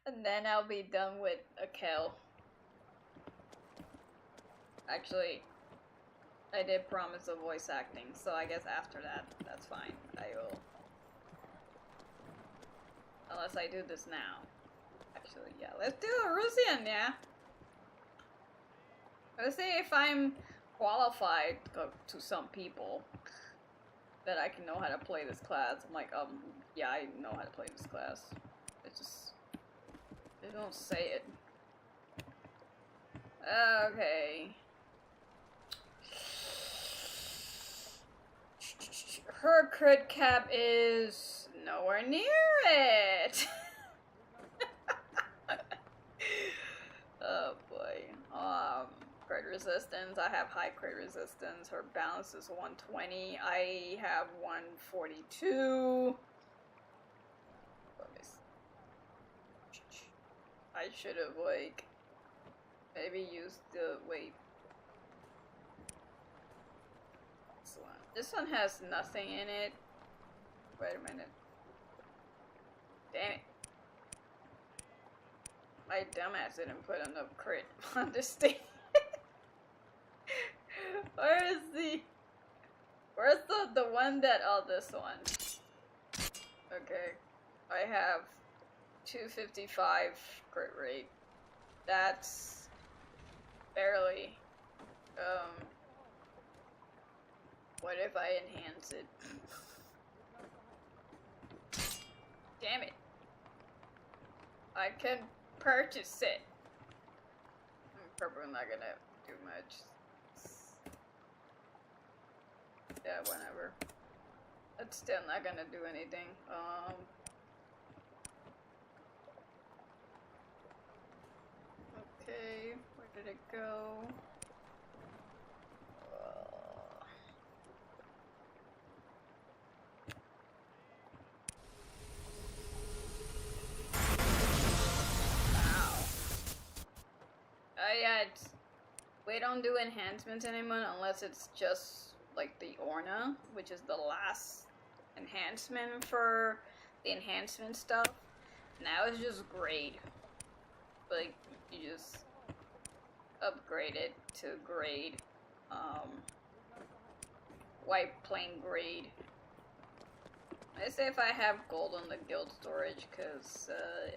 And then I'll be done with Achel. Actually, I did promise a voice acting, so I guess after that, that's fine. I will. Unless I do this now. Actually, yeah, let's do a Russian, yeah. Let's see if I'm qualified to some people that I can know how to play this class. I'm like, yeah, I know how to play this class. It's just, they don't say it. Okay. Her crit cap is nowhere near it. Oh boy. Crit resistance. I have high crit resistance. Her balance is 120. I have 142. I should have, like, maybe used the, wait. This one has nothing in it. Wait a minute. Damn it. My dumbass didn't put enough crit on this thing. Where's the one that, oh, this one. Okay. I have 255 crit rate. That's barely, what if I enhance it? Damn it. I can purchase it. I'm probably not gonna do much. Yeah, whatever. That's still not gonna do anything. Okay, where did it go? Yeah, we don't do enhancements anymore unless it's just like the Orna, which is the last enhancement for the enhancement stuff. Now it's just grade. Like, you just upgrade it to grade. White plain grade. I say if I have gold on the guild storage, cause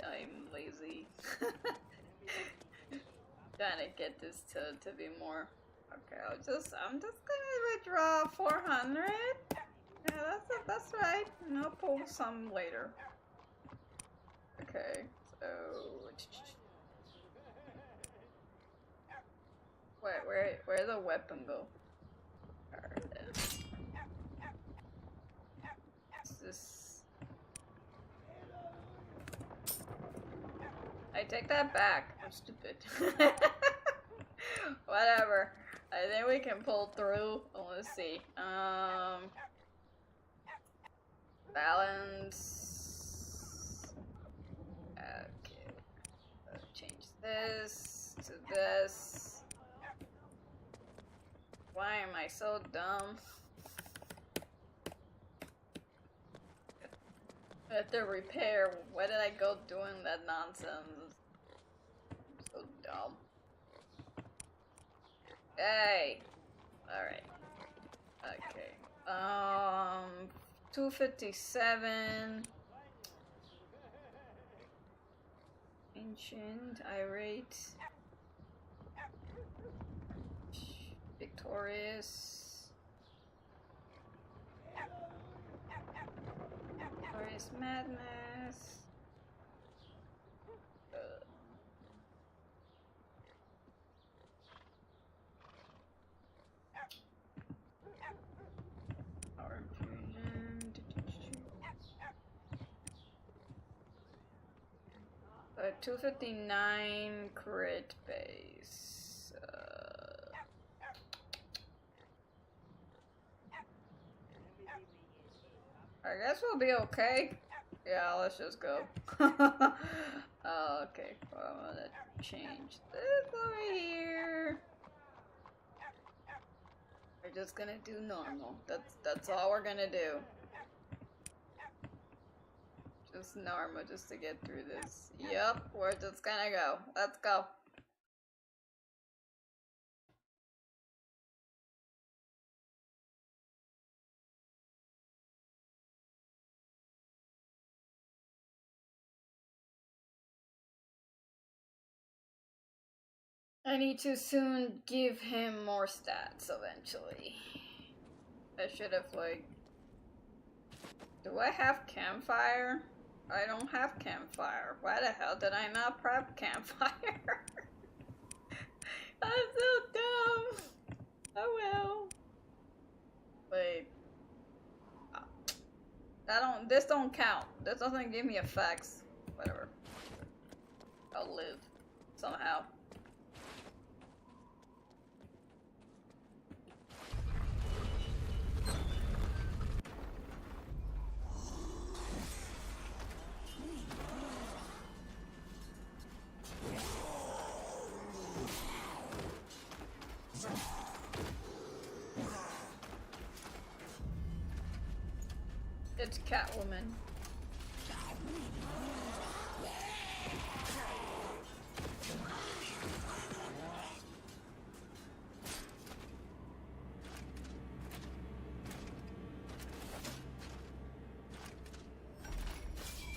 I'm lazy. Trying to get this to be more. Okay, I'm just gonna withdraw 400. Yeah, that's right. And I'll pull some later. Okay, so where'd the weapon go? This. I take that back. I'm stupid. Whatever. I think we can pull through. Let's see. Balance. Okay. Let's change this to this. Why am I so dumb? At the repair, why did I go doing that nonsense? I'm so dumb. Hey! Alright. Okay. 257. Ancient, irate. Victorious. Victorious madness. Power infusion. 259 crit base. I guess we'll be okay. Yeah, let's just go. Oh, okay. Well, I'm gonna change this over here. We're just gonna do normal. That's all we're gonna do. Just normal, just to get through this. Yep, we're just gonna go. Let's go. I need to soon give him more stats eventually. I should have, like... Do I have campfire? I don't have campfire. Why the hell did I not prep campfire? I'm so dumb. Oh well. Wait. This don't count. This doesn't give me effects. Whatever. I'll live. Somehow. It's Catwoman.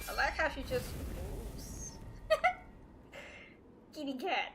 I like how she just moves. Kitty cat.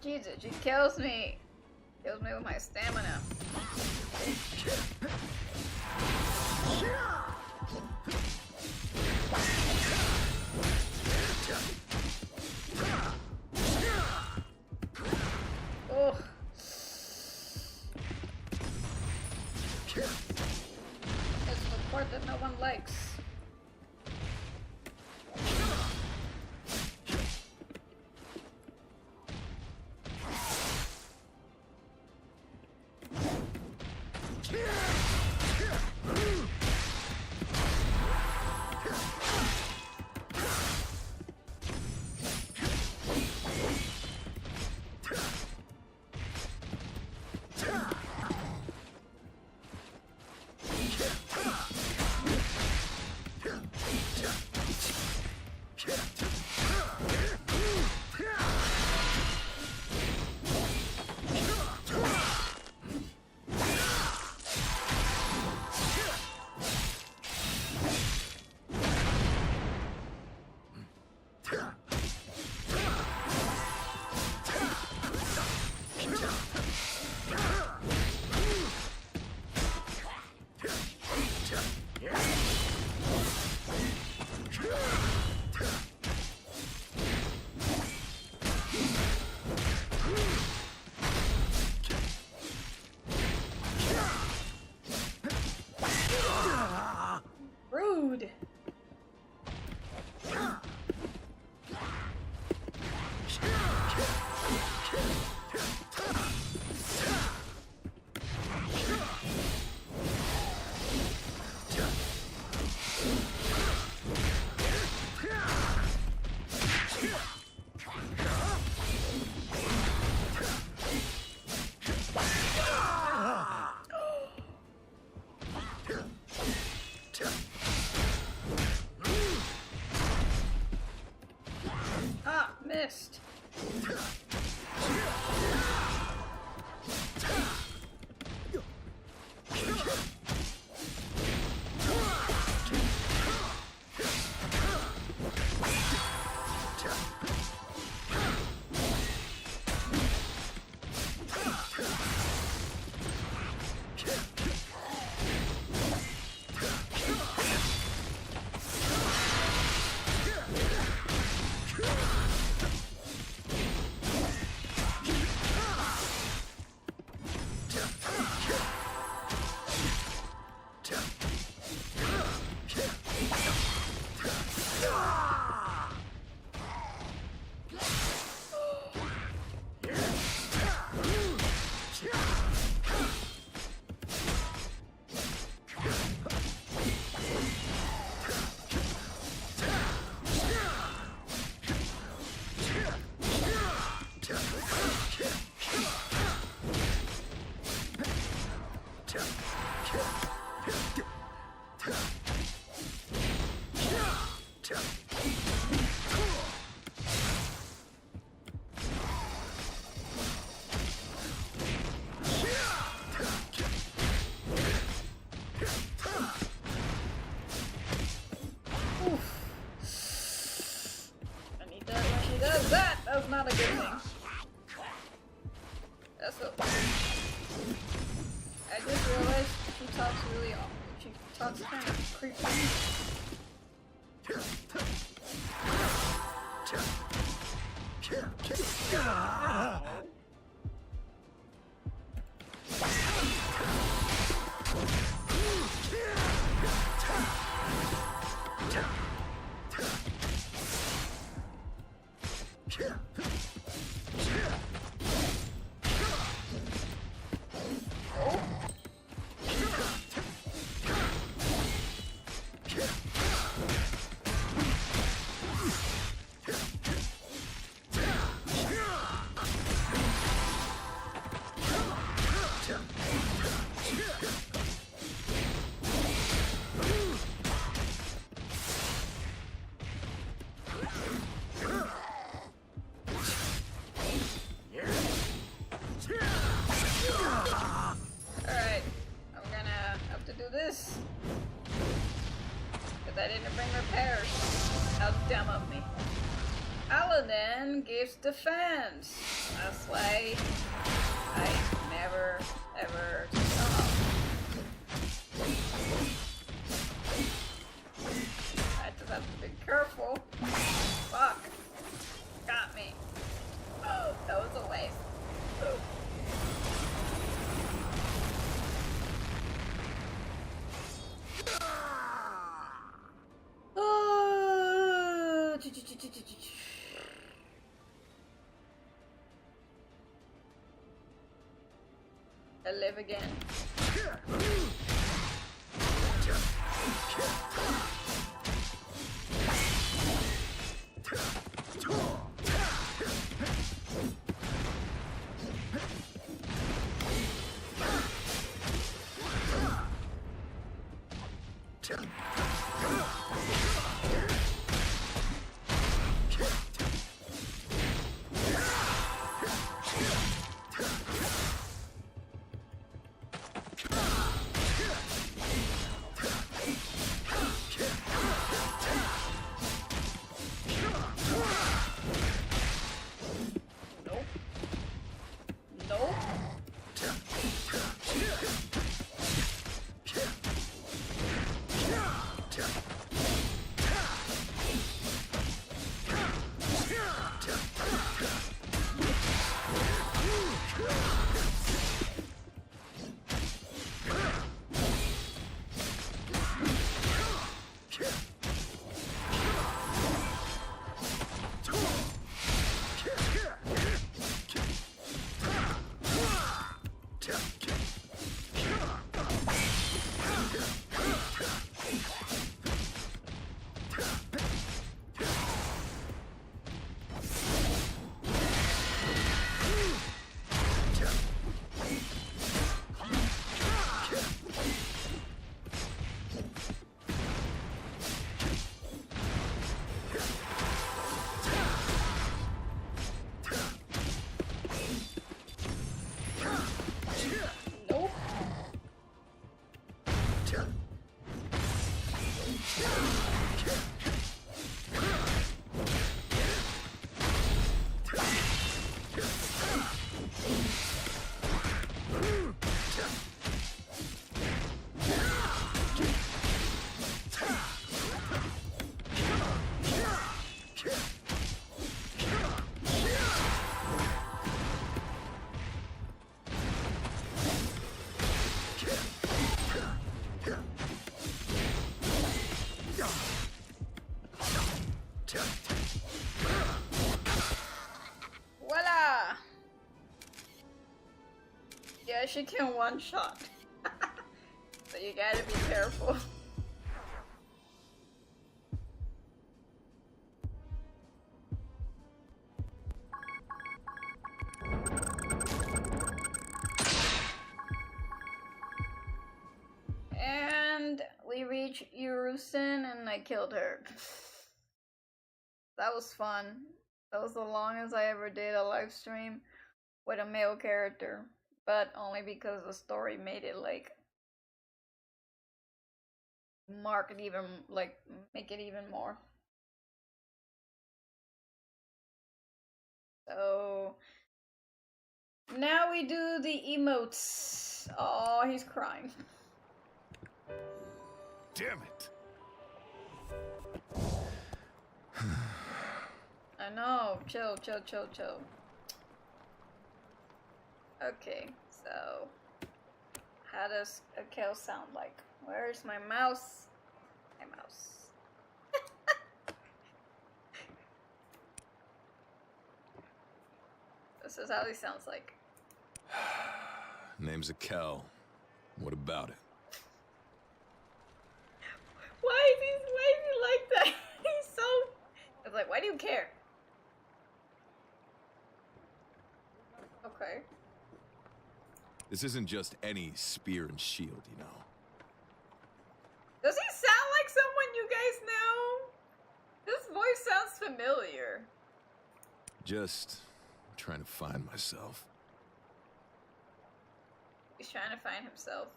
Jesus, she kills me. Kills me with my stamina. Oh. It's the part that no one likes. Rude. Ah, missed. That's not a good thing. That's a... I just realized she talks really... She talks kind of creepy. I didn't bring repairs. How dumb of me. Paladin gives defense. That's why I never ever stop. Be careful. Fuck. Got me. That was a waste. I live again. Voila! Yeah, she can one shot. So you gotta be careful. And we reach Urusin and I killed her. That was fun. That was the longest I ever did a live stream with a male character, but only because the story made it like mark it even, like make it even more. So now we do the emotes. Oh, he's crying. Damn it. I know. Chill, chill, chill, chill. Okay, so how does Achel sound like? Where's my mouse? My mouse. This is how he sounds like. Name's Achel. What about it? Why is he like that? He's so... It's like, why do you care? Okay. This isn't just any spear and shield, you know. Does he sound like someone you guys know? His voice sounds familiar. Just trying to find myself. He's trying to find himself.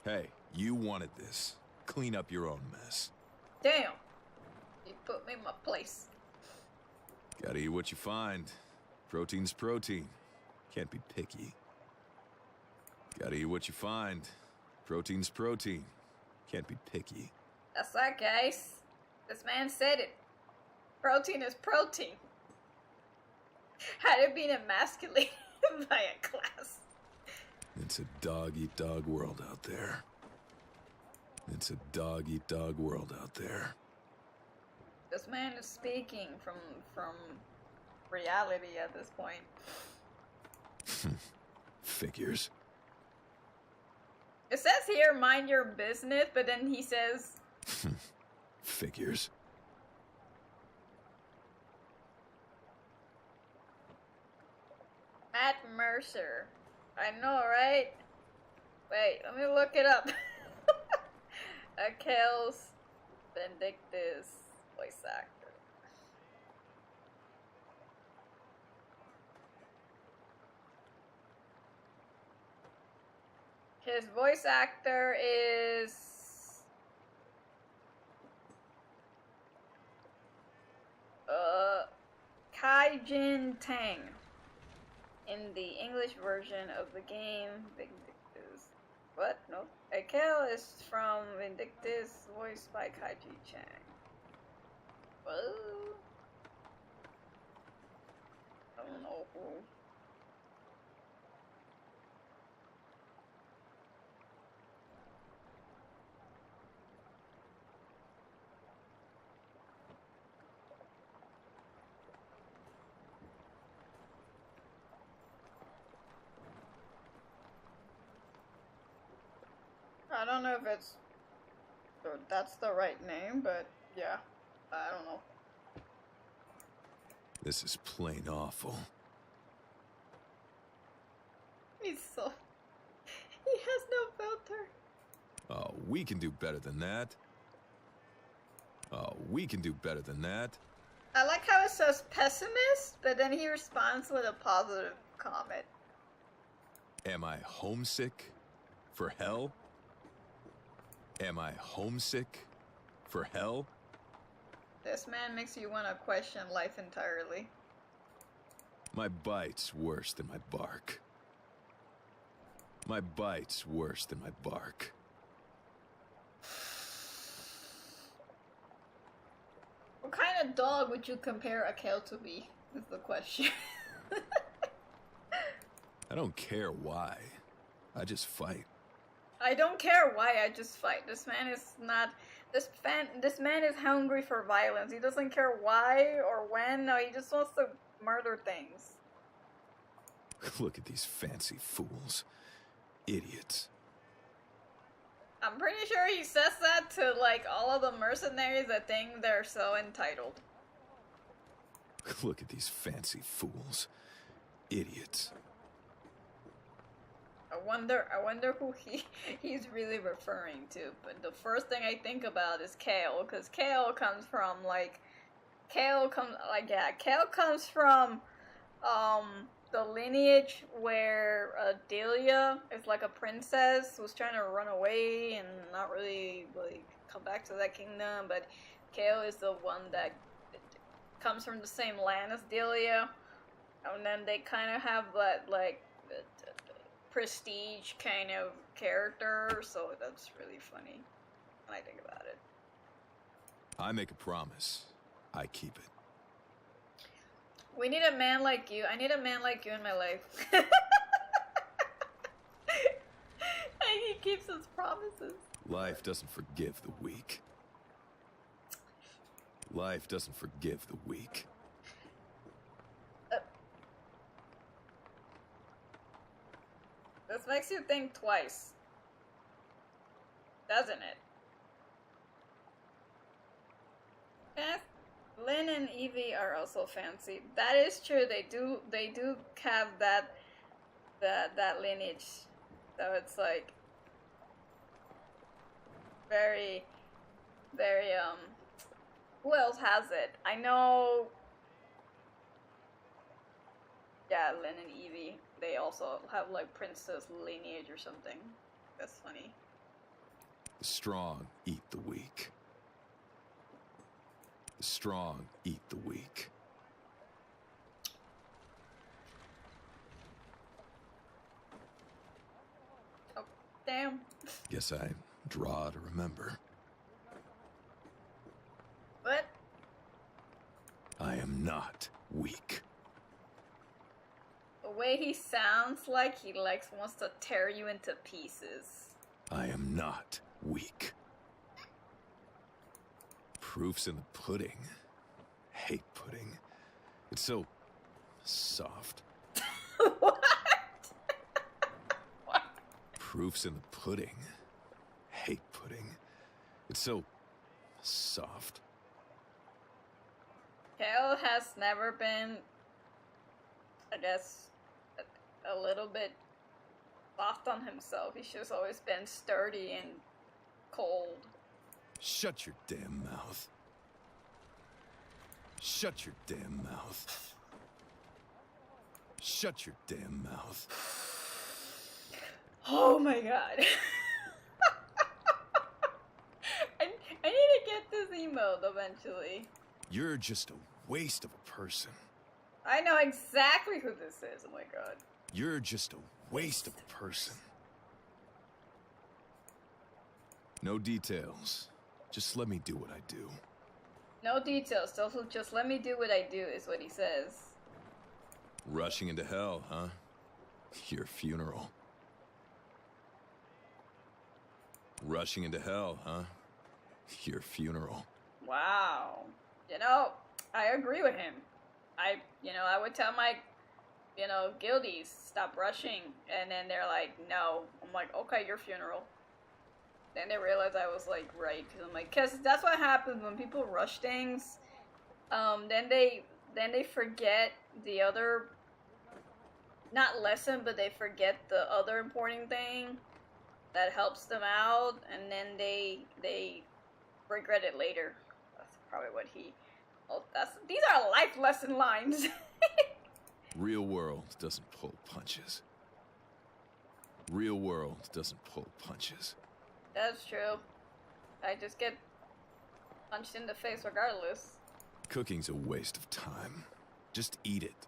Hey, you wanted this. Clean up your own mess. Damn. You put me in my place. Gotta eat what you find. Protein's protein. Can't be picky. Gotta eat what you find. Protein's protein. Can't be picky. That's that, guys. This man said it. Protein is protein. Had it been emasculated by a class. It's a dog-eat-dog world out there. It's a dog-eat-dog world out there. This man is speaking from reality at this point. Figures. It says here, mind your business, but then he says... Figures. Matt Mercer. I know, right? Wait, let me look it up. Achel's Vindictus voice actor. His voice actor is... Kai Jin Tang. In the English version of the game, Vindictus. What? No. Achel is from Vindictus, voiced by Kaiji Chang. Whoa. I don't know who. I don't know if that's the right name, but yeah, I don't know. This is plain awful. He has no filter. Oh, we can do better than that. Oh, we can do better than that. I like how it says pessimist, but then he responds with a positive comment. Am I homesick for hell? Am I homesick for hell? This man makes you want to question life entirely. My bite's worse than my bark. My bite's worse than my bark. What kind of dog would you compare Achel to be? Is the question. I don't care why. I just fight. I don't care why, I just fight. This man is not... This man is hungry for violence. He doesn't care why or when. No, he just wants to murder things. Look at these fancy fools. Idiots. I'm pretty sure he says that to, like, all of the mercenaries that think they're so entitled. Look at these fancy fools. Idiots. I wonder who he's really referring to. But the first thing I think about is Kale, because Kale comes from the lineage where Delia is like a princess who's trying to run away and not really like come back to that kingdom, but Kale is the one that comes from the same land as Delia, and then they kind of have that like prestige kind of character, so that's really funny when I think about it. I make a promise. I keep it. We need a man like you. I need a man like you in my life. And he keeps his promises. Life doesn't forgive the weak. Life doesn't forgive the weak. This makes you think twice. Doesn't it? Yes. Lynn and Evie are also fancy. That is true. They do have that lineage. So it's like very who else has it? I know. Yeah, Lynn and Evie. They also have like princess lineage or something. That's funny. The strong eat the weak. The strong eat the weak. Oh, damn. Guess I draw to remember. weak. The way he sounds like he wants to tear you into pieces. I am not weak. Proof's in the pudding. Hate pudding. It's so soft. What? Proof's in the pudding. Hate pudding. It's so soft. Kale has never been, I guess, a little bit soft on himself. He's just always been sturdy and cold. Shut your damn mouth. Shut your damn mouth. Shut your damn mouth. Oh my god. I need to get this emote eventually. You're just a waste of a person. I know exactly who this is. Oh my god. You're just a waste of a person. No details. Just let me do what I do. No details. Just let me do what I do is what he says. Rushing into hell, huh? Your funeral. Rushing into hell, huh? Your funeral. Wow. You know, I agree with him. I would tell my, guildies, stop rushing. And then they're like, no. I'm like, okay, your funeral. Then they realized I was like, right. Because that's what happens when people rush things. Then they forget the other, not lesson, but they forget the other important thing that helps them out. And then they regret it later. That's probably what he... Oh, these are life lesson lines. Real world doesn't pull punches. Real world doesn't pull punches. That's true. I just get punched in the face regardless. Cooking's a waste of time. Just eat it.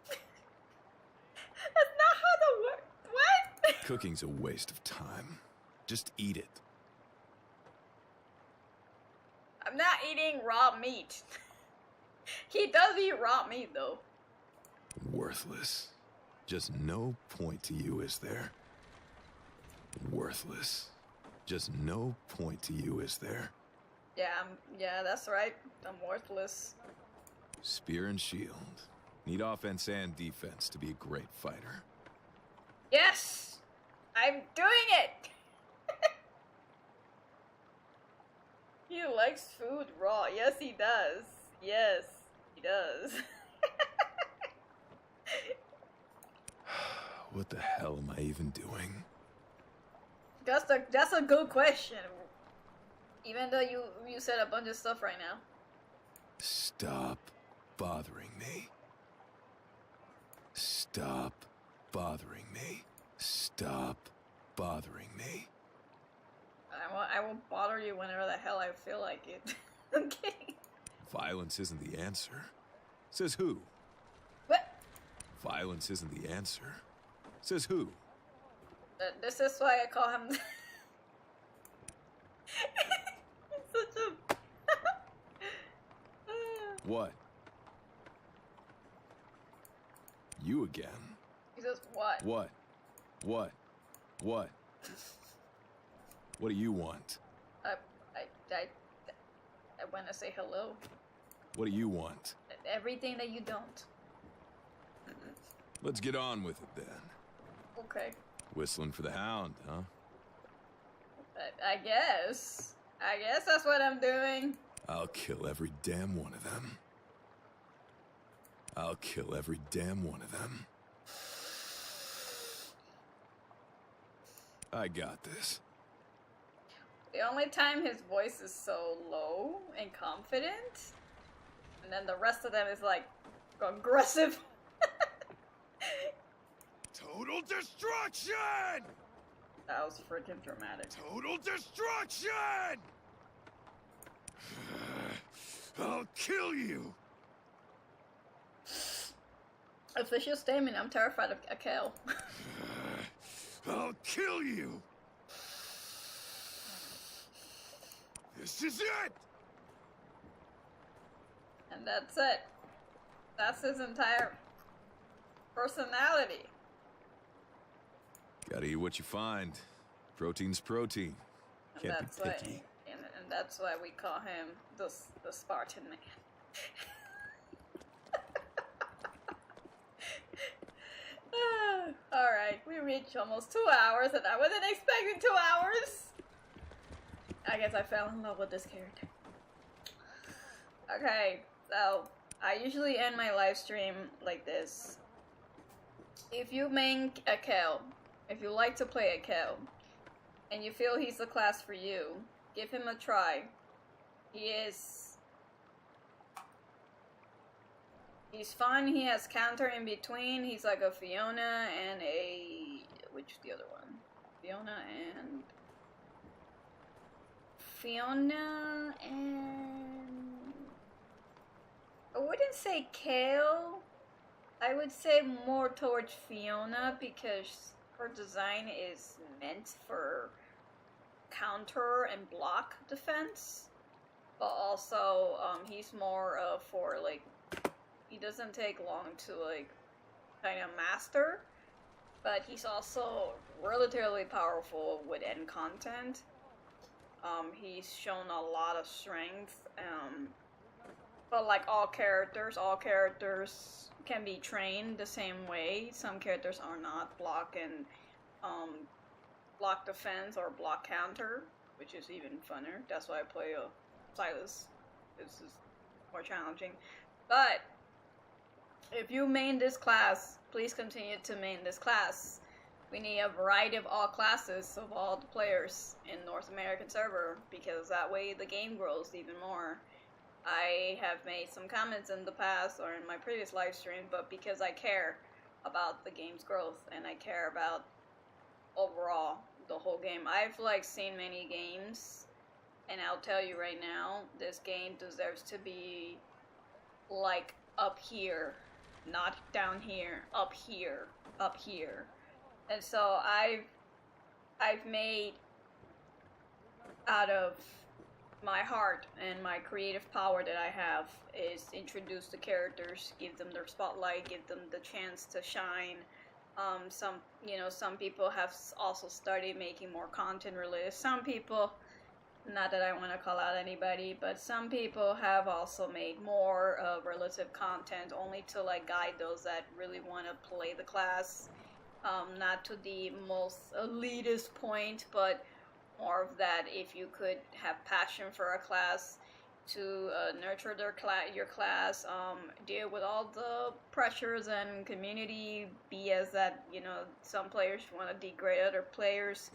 That's not how the word... What? Cooking's a waste of time. Just eat it. I'm not eating raw meat. He does eat raw meat, though. Worthless. Just no point to you, is there? Worthless. Just no point to you, is there? Yeah, that's right. I'm worthless. Spear and shield. Need offense and defense to be a great fighter. Yes! I'm doing it! He likes food raw. Yes, he does. Yes, he does. What the hell am I even doing? That's a good question. Even though you said a bunch of stuff right now. Stop bothering me. Stop bothering me. Stop bothering me. I will bother you whenever the hell I feel like it. I'm kidding. Violence isn't the answer. Says who? What? Violence isn't the answer. Says who? This is why I call him... He's such a... What? You again? He says, what? What? What? What? What do you want? I want to say hello. What do you want? Everything that you don't. Let's get on with it then. Okay. Whistling for the hound, huh? I guess. I guess that's what I'm doing. I'll kill every damn one of them. I'll kill every damn one of them. I got this. The only time his voice is so low and confident, and then the rest of them is like aggressive. Total destruction! That was freaking dramatic. Total destruction! I'll kill you! Official statement, I'm terrified of Achel. I'll kill you! This is it! And that's it. That's his entire personality. Gotta eat what you find. Protein's protein. And Can't that's be why, picky. and that's why we call him the Spartan man. Alright, we reached almost 2 hours and I wasn't expecting 2 hours. I guess I fell in love with this character. Okay, so I usually end my live stream like this. If you main Achel, if you like to play Achel, and you feel he's the class for you, give him a try. He's fun, he has counter in between, he's like a Fiona and a... which is the other one? Fiona and... I wouldn't say Kale. I would say more towards Fiona because her design is meant for counter and block defense. But also, he's more for like... He doesn't take long to like kind of master, but he's also relatively powerful with end content. He's shown a lot of strength, but like all characters can be trained the same way. Some characters are not block and block defense or block counter, which is even funner. That's why I play a Silas. This is more challenging, but if you main this class, please continue to main this class. We need a variety of all classes of all the players in North American server, because that way the game grows even more. I have made some comments in the past or in my previous live stream, but because I care about the game's growth and I care about overall the whole game. I've like seen many games, and I'll tell you right now, this game deserves to be like up here. Not down here, up here, up here. And so I've made out of my heart and my creative power that I have is introduce the characters, give them their spotlight, give them the chance to shine. Some people have also started making more content related. Some people, not that I want to call out anybody, but some people have also made more relative content only to like guide those that really want to play the class, not to the most elitist point, but more of that if you could have passion for a class, to nurture your class, deal with all the pressures and community BS that some players want to degrade other players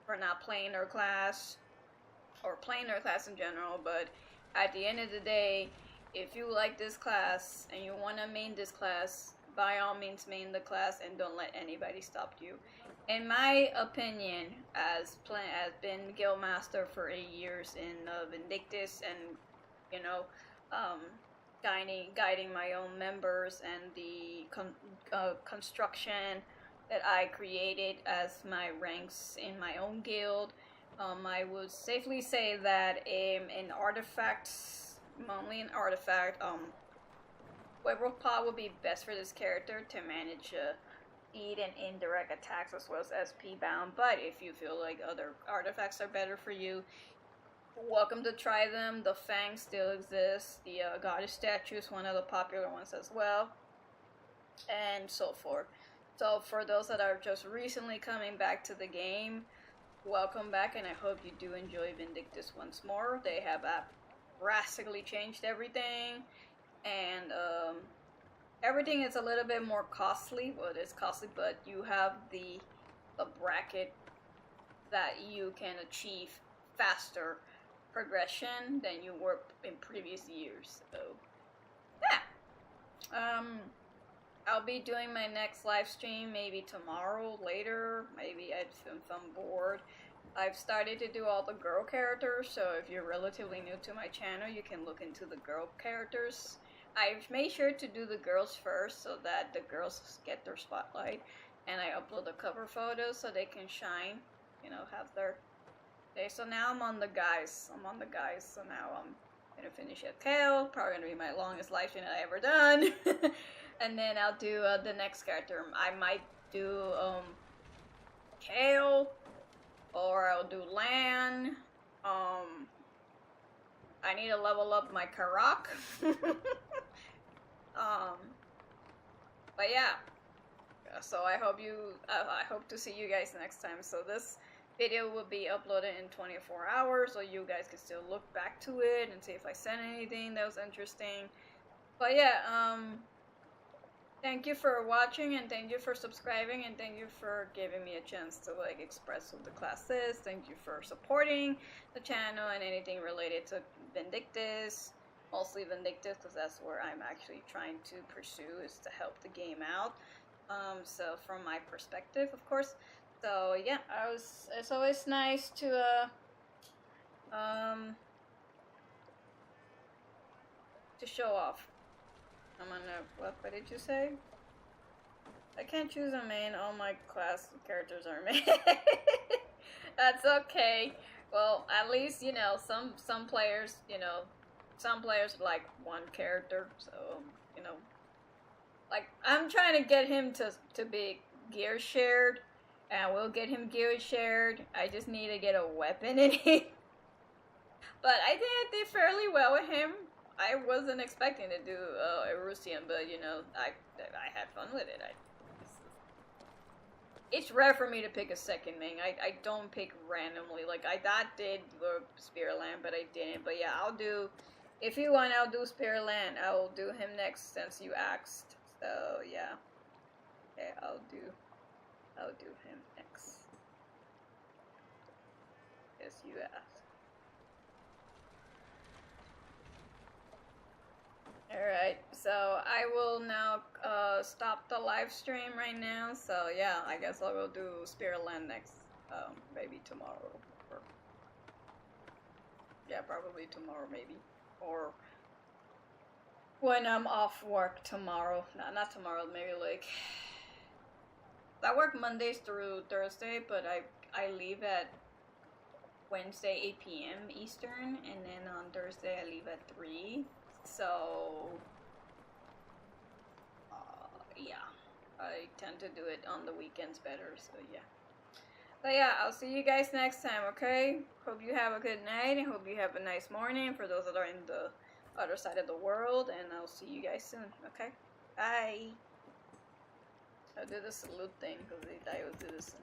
for not playing their class, or playing their class in general. But at the end of the day, if you like this class and you want to main this class, by all means main the class and don't let anybody stop you. In my opinion, as been guild master for 8 years in Vindictus, and guiding my own members and the construction that I created as my ranks in my own guild, I would safely say that in artifacts, mainly in artifact, Werewolf Pod would be best for this character to manage speed and indirect attacks as well as SP bound. But if you feel like other artifacts are better for you, welcome to try them. The Fang still exists. The Goddess statue is one of the popular ones as well, and so forth. So for those that are just recently coming back to the game, welcome back, and I hope you do enjoy Vindictus once more. They have drastically changed everything, and everything is a little bit more costly. Well, it is costly, but you have the bracket that you can achieve faster progression than you were in previous years. So yeah, I'll be doing my next live stream maybe tomorrow, later, maybe if I'm bored. I've started to do all the girl characters, so if you're relatively new to my channel, you can look into the girl characters. I've made sure to do the girls first so that the girls get their spotlight, and I upload the cover photos so they can shine, have their day. So now I'm on the guys. So now gonna finish Achel, probably gonna be my longest live stream that I ever done. And then I'll do the next character. I might do Kale, or I'll do Lan. I need to level up my Karak. But yeah. So I hope I hope to see you guys next time. So this video will be uploaded in 24 hours, so you guys can still look back to it and see if I said anything that was interesting. But yeah, thank you for watching, and thank you for subscribing, and thank you for giving me a chance to like express what the class is. Thank you for supporting the channel and anything related to Vindictus. Mostly Vindictus, because that's where I'm actually trying to pursue, is to help the game out. So from my perspective, of course. So yeah, it's always nice to show off. I'm gonna, what did you say? I can't choose a main, all my class characters are main. That's okay. Well, at least, you know, some players, you know, some players like one character, so, you know, like, I'm trying to get him to be gear shared, and we'll get him gear shared. I just need to get a weapon in it. But I think I did fairly well with him. I wasn't expecting to do Erusian, but, you know, I had fun with it. It's rare for me to pick a second main. I don't pick randomly. Like, I did Spearland, but I didn't. But yeah, I'll do, if you want, I'll do Spearland. I will do him next since you asked. So yeah. Okay, I'll do him next. Yes, you asked. Alright, so I will now stop the live stream right now. So yeah, I guess I will do Spearland next, maybe tomorrow. Or, yeah, probably tomorrow maybe. Or when I'm off work tomorrow. No, not tomorrow, maybe like, I work Mondays through Thursday, but I leave at Wednesday 8 p.m. Eastern, and then on Thursday I leave at 3. So yeah, I tend to do it on the weekends better, so yeah. But yeah, I'll see you guys next time, okay? Hope you have a good night, and hope you have a nice morning for those that are in the other side of the world, and I'll see you guys soon, okay? Bye! I'll do the salute thing, because I always do this.